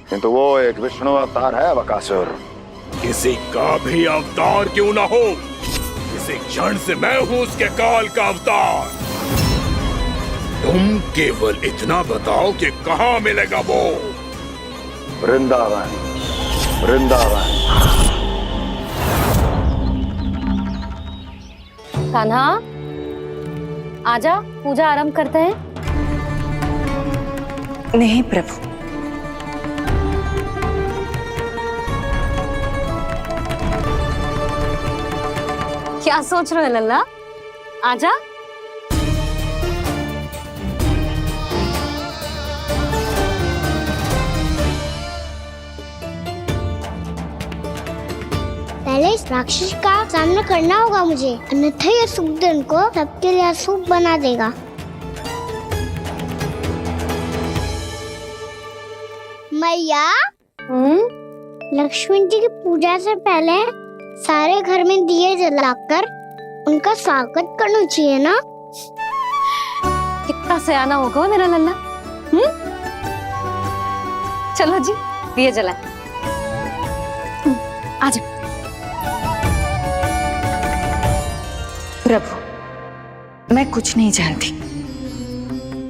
किंतु वो एक विष्णु अवतार है बकासुर। किसी का भी अवतार क्यों ना हो, इसी क्षण से मैं हूं उसके काल का अवतार। तुम केवल इतना बताओ कि कहां मिलेगा वो? वृंदावन। कान्हा, आजा, पूजा आरंभ करते हैं। नहीं प्रभु, क्या सोच रहे हो लल्ला? आजा। पहले इस राक्षस का सामना करना होगा मुझे, अन्यथा ये शुभ दिन को सबके लिए अशुभ बना देगा। मैया, लक्ष्मी जी की पूजा से पहले सारे घर में दिए जलाकर उनका स्वागत करना चाहिए ना? कितना सयाना होगा मेरा लल्ला। चलो जी, दिए जलाए। आजा। प्रभु, मैं कुछ नहीं जानती।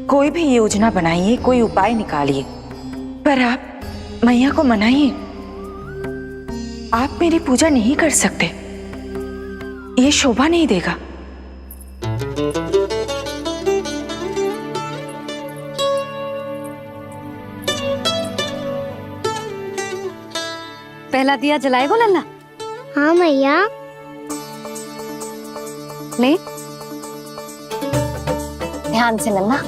कोई भी योजना बनाइए, कोई उपाय निकालिए, पर आप मैया को मनाइए। आप मेरी पूजा नहीं कर सकते, ये शोभा नहीं देगा। पहला दिया जलाएगो लल्ला? हाँ मैया। ले, ध्यान से लल्ला।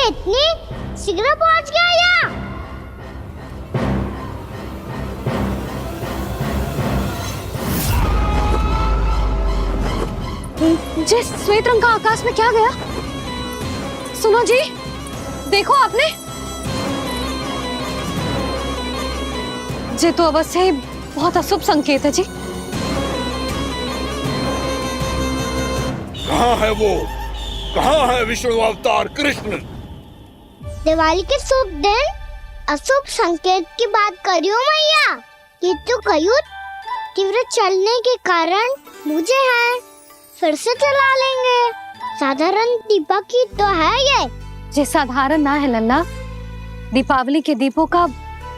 इतनी शीघ्र पहुंच गया यहाँ? जी, श्वेत रंग का आकाश में क्या गया? सुनो जी, देखो आपने। जी तो अवश्य ही बहुत अशुभ संकेत है जी। कहाँ है वो? कहाँ है विष्णु अवतार कृष्ण? दिवाली के शुभ दिन अशुभ संकेत की बात कर रही हूँ मैया। ये तो कयूत तीव्र चलने के कारण मुझे है, फिर से चला लेंगे। साधारण दीपक ही तो है ये। साधारण ना है लल्ला, दीपावली के दीपों का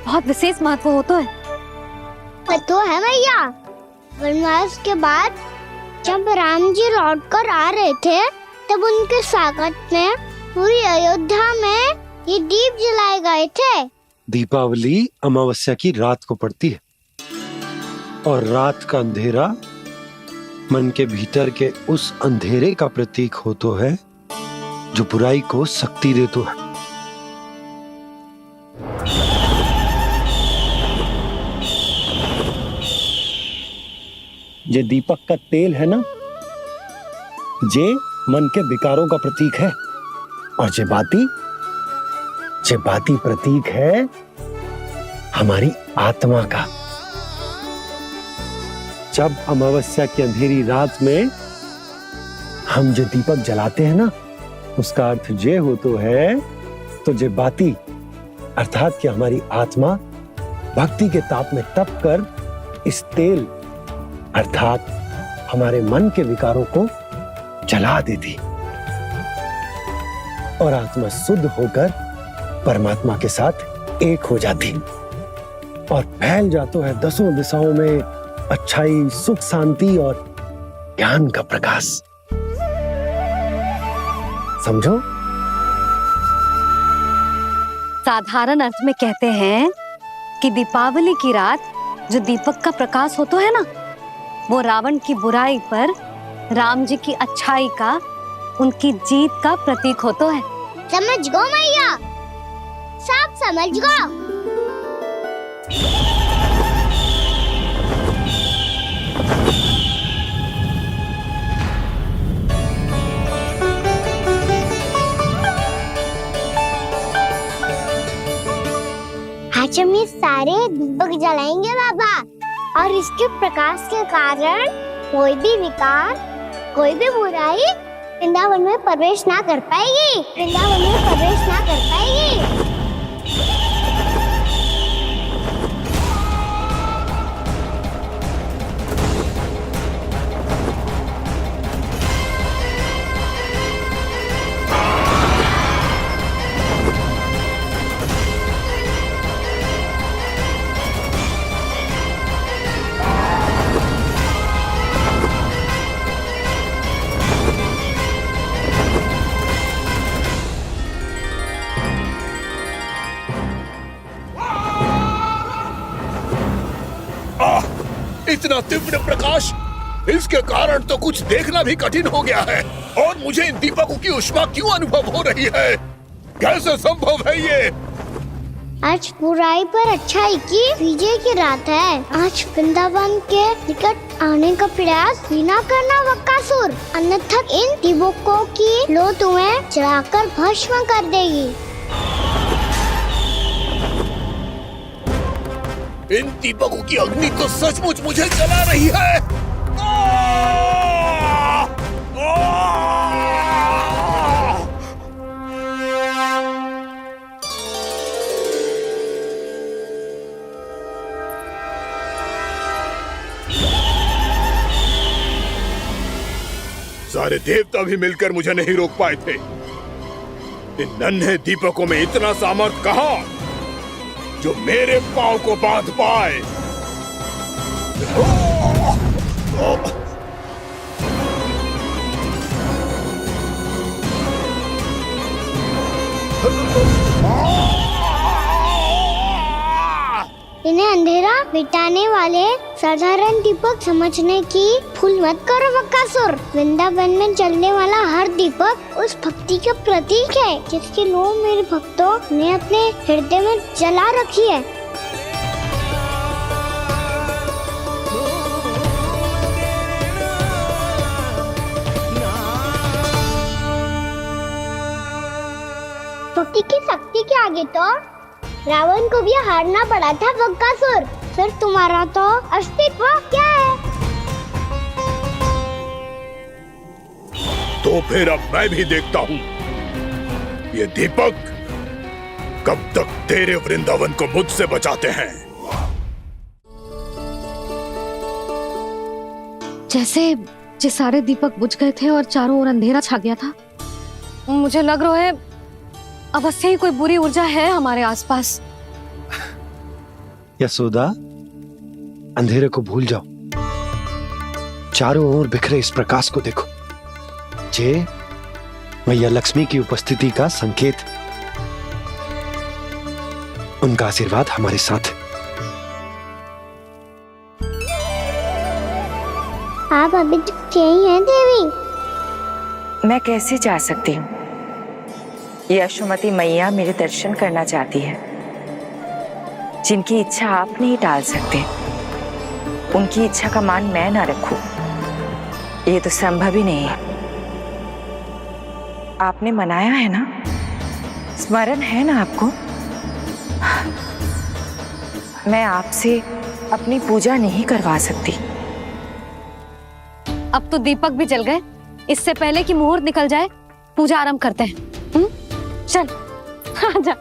बहुत विशेष महत्व होता है। तो है मैया, वनवास के बाद जब राम जी लौटकर आ रहे थे तब उनके स्वागत में पूरी अयोध्या में ये दीप जलाए गए थे। दीपावली अमावस्या की रात को पड़ती है और रात का अंधेरा मन के भीतर के उस अंधेरे का प्रतीक हो तो है जो बुराई को शक्ति दे तो है। ये दीपक का तेल है ना, जे मन के विकारों का प्रतीक है, और जे बाती प्रतीक है हमारी आत्मा का। जब अमावस्या की अंधेरी रात में हम जो दीपक जलाते हैं ना, उसका अर्थ जे हो तो है, तो जे बाती अर्थात कि हमारी आत्मा भक्ति के ताप में तप कर इस तेल अर्थात हमारे मन के विकारों को जला देती और आत्मा शुद्ध होकर परमात्मा के साथ एक हो जाती और फैल जाता है दसों दिशाओं में अच्छाई, सुख, शांति और ज्ञान का प्रकाश। समझो? साधारण अर्थ में कहते हैं कि दीपावली की रात जो दीपक का प्रकाश होता है ना, वो रावण की बुराई पर राम जी की अच्छाई का, उनकी जीत का प्रतीक होता है। समझ गो मैया, सब समझ गो। आज हम ये सारे दीपक जलाएंगे बाबा, और इसके प्रकाश के कारण कोई भी विकार, कोई भी बुराई वृंदावन में प्रवेश ना कर पाएगी, वृंदावन में प्रवेश ना कर पाएगी। इतना तीव्र प्रकाश, इसके कारण तो कुछ देखना भी कठिन हो गया है। और मुझे इन दीपकों की उष्मा क्यों अनुभव हो रही है? कैसे संभव है ये? आज बुराई पर अच्छाई की विजय की रात है। आज वृंदावन के निकट आने का प्रयास भी ना करना बकासुर, अन्यथा इन दीपकों की लो तुम्हें जलाकर भस्म कर देगी। इन दीपकों की अग्नि तो सचमुच मुझे जला रही है। सारे देवता भी मिलकर मुझे नहीं रोक पाए थे। इन नन्हे दीपकों में इतना सामर्थ्य कहां जो मेरे पांव को बांध पाए। इन्हें अंधेरा मिटाने वाले साधारण दीपक समझने की भूल मत करो बकासुर। वृंदावन में जलने वाला हर दीपक उस भक्ति का प्रतीक है जिसकी लो मेरे भक्तों ने अपने हृदय में जला रखी है। भक्ति की शक्ति के आगे तो रावण को भी हारना पड़ा था बकासुर। फिर तुम्हारा तो अस्तित्व क्या है? तो फिर अब मैं भी देखता हूँ ये दीपक कब तक तेरे वृंदावन को मुझसे बचाते हैं। जैसे ये सारे दीपक बुझ गए थे और चारों ओर अंधेरा छा गया था, मुझे लग रहा है अवश्य ही कोई बुरी ऊर्जा है हमारे आसपास। यशोदा, अंधेरे को भूल जाओ। चारों ओर बिखरे इस प्रकाश को देखो, जे मैया लक्ष्मी की उपस्थिति का संकेत। उनका आशीर्वाद हमारे साथ। आप अभी तक यही हैं देवी? मैं कैसे जा सकती हूँ? यशोमती मैया मेरे दर्शन करना चाहती है। जिनकी इच्छा आप नहीं टाल सकते, उनकी इच्छा का मान मैं ना रखूं, ये तो संभव ही नहीं है। आपने मनाया है ना? स्मरण है ना आपको? मैं आपसे अपनी पूजा नहीं करवा सकती। अब तो दीपक भी जल गए, इससे पहले कि मुहूर्त निकल जाए पूजा आरंभ करते हैं। चल आजा।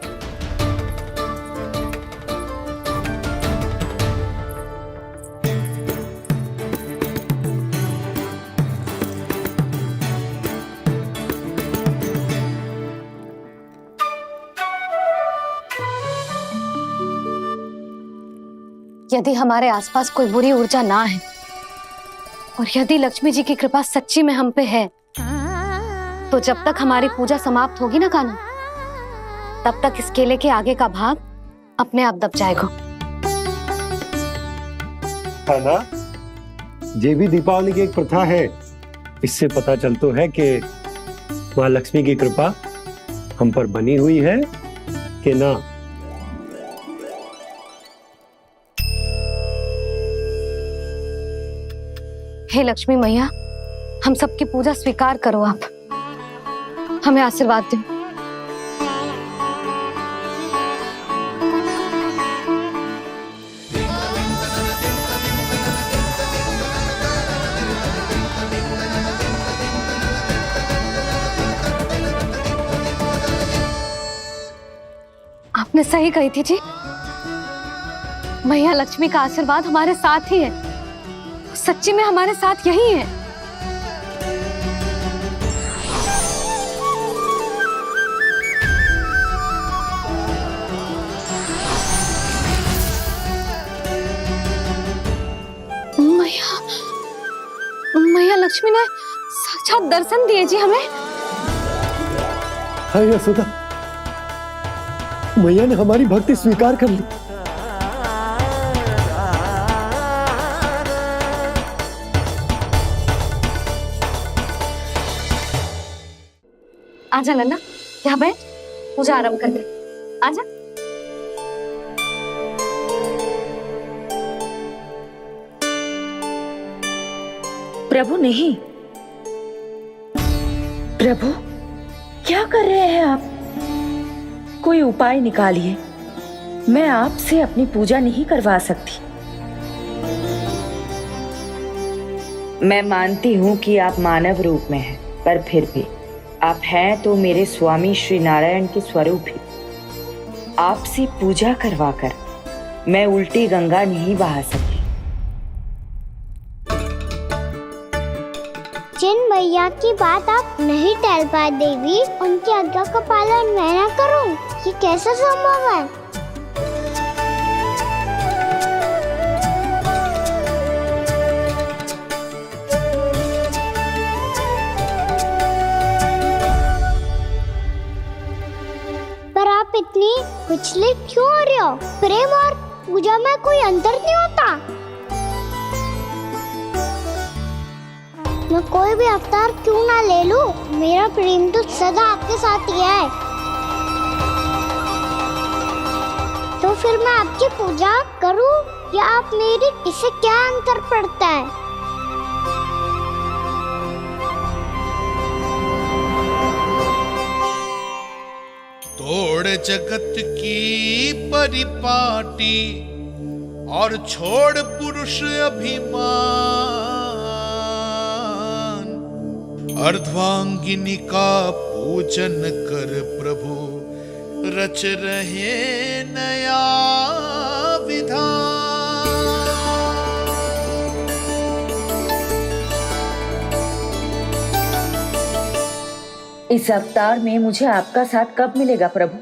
यदि हमारे आसपास कोई बुरी ऊर्जा ना है और यदि लक्ष्मी जी की कृपा सच्ची में हम पे है, तो जब तक हमारी पूजा समाप्त होगी ना कान्हा, तब तक इस केले के आगे का भाग अपने आप दब जाएगा। कान्हा, ये भी दीपावली की एक प्रथा है। इससे पता चलता है कि माँ लक्ष्मी की कृपा हम पर बनी हुई है कि ना। हे लक्ष्मी मैया, हम सबकी पूजा स्वीकार करो, आप हमें आशीर्वाद दो। आपने सही कही थी जी, मैया लक्ष्मी का आशीर्वाद हमारे साथ ही है। सच्ची में हमारे साथ यही है। मैया लक्ष्मी ने साक्षात दर्शन दिए जी हमें। हाय यशोदा, मैया ने हमारी भक्ति स्वीकार कर ली। आजा नन्ना, यहाँ बैठ, पूजा आरंभ कर दे। आजा। प्रभु नहीं, प्रभु क्या कर रहे हैं आप? कोई उपाय निकालिए, मैं आपसे अपनी पूजा नहीं करवा सकती। मैं मानती हूँ कि आप मानव रूप में हैं, पर फिर भी आप हैं तो मेरे स्वामी श्री नारायण के स्वरूप ही। आपसे पूजा करवाकर मैं उल्टी गंगा नहीं बहा सकती। जिन मैया की बात आप नहीं टाल पाए देवी, उनकी आज्ञा का पालन मैं ना करूं, ये कैसा संभव है? पर आप इतनी विचलित क्यों हो रहे हो? प्रेम और पूजा में कोई अंतर नहीं होता। मैं कोई भी अवतार क्यों ना ले लूं, मेरा प्रेम तो सदा आपके साथ ही है। तो फिर मैं आपकी पूजा करूं या आप मेरी, इससे क्या अंतर पड़ता है? तोड़ जगत की परिपाटी और छोड़ पुरुष अभिमान, अर्धांगिनी का पूजन कर प्रभु रच रहे नया विधान। इस अवतार में मुझे आपका साथ कब मिलेगा प्रभु?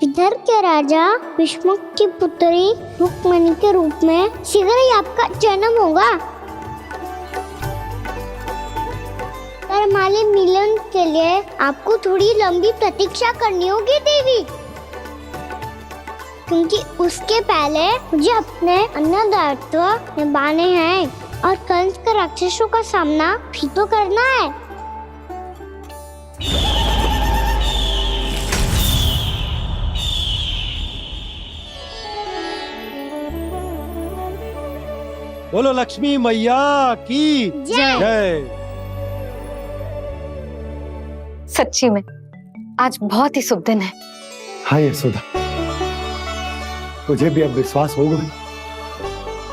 इधर के राजा भीष्मक की पुत्री रुक्मणी के रूप में शीघ्र ही आपका जन्म होगा। पर हमारे मिलन के लिए आपको थोड़ी लंबी प्रतीक्षा करनी होगी देवी, क्योंकि उसके पहले मुझे अपने अन्य दायित्व निभाने हैं और कंस के राक्षसों का सामना भी तो करना है। बोलो लक्ष्मी मैया की जय। सच्ची में आज बहुत ही शुभ दिन है। हाँ यशोदा, मुझे भी अब विश्वास हो गया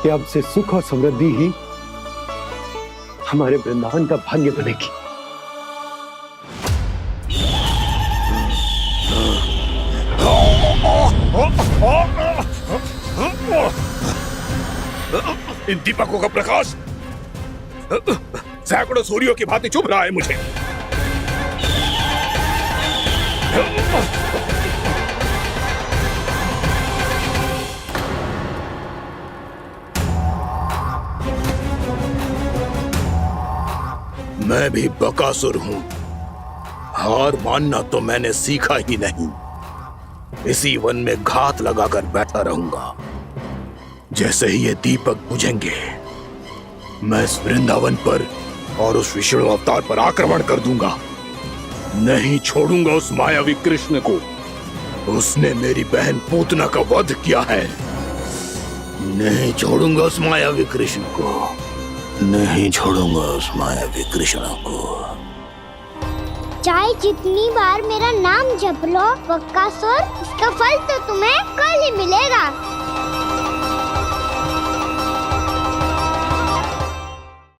कि अब से सुख और समृद्धि ही हमारे वृंदावन का भाग्य बनेगी। इन दीपकों का प्रकाश सैकड़ों सूर्यों की भांति चुभ रहा है मुझे। मैं भी बकासुर हूं, हार मानना तो मैंने सीखा ही नहीं। इसी वन में घात लगाकर बैठा रहूंगा। जैसे ही ये दीपक बुझेंगे, मैं इस वृंदावन पर और उस विष्णु अवतार पर आक्रमण कर दूंगा। नहीं छोड़ूंगा उस मायावी कृष्ण को। उसने मेरी बहन पूतना का वध किया है। नहीं छोड़ूंगा उस मायावी कृष्ण को। नहीं छोड़ूंगा उस मायावी कृष्ण को। चाहे जितनी बार मेरा नाम जप लो बकासुर, इसका फल तो तुम्हें कल ही मिलेगा।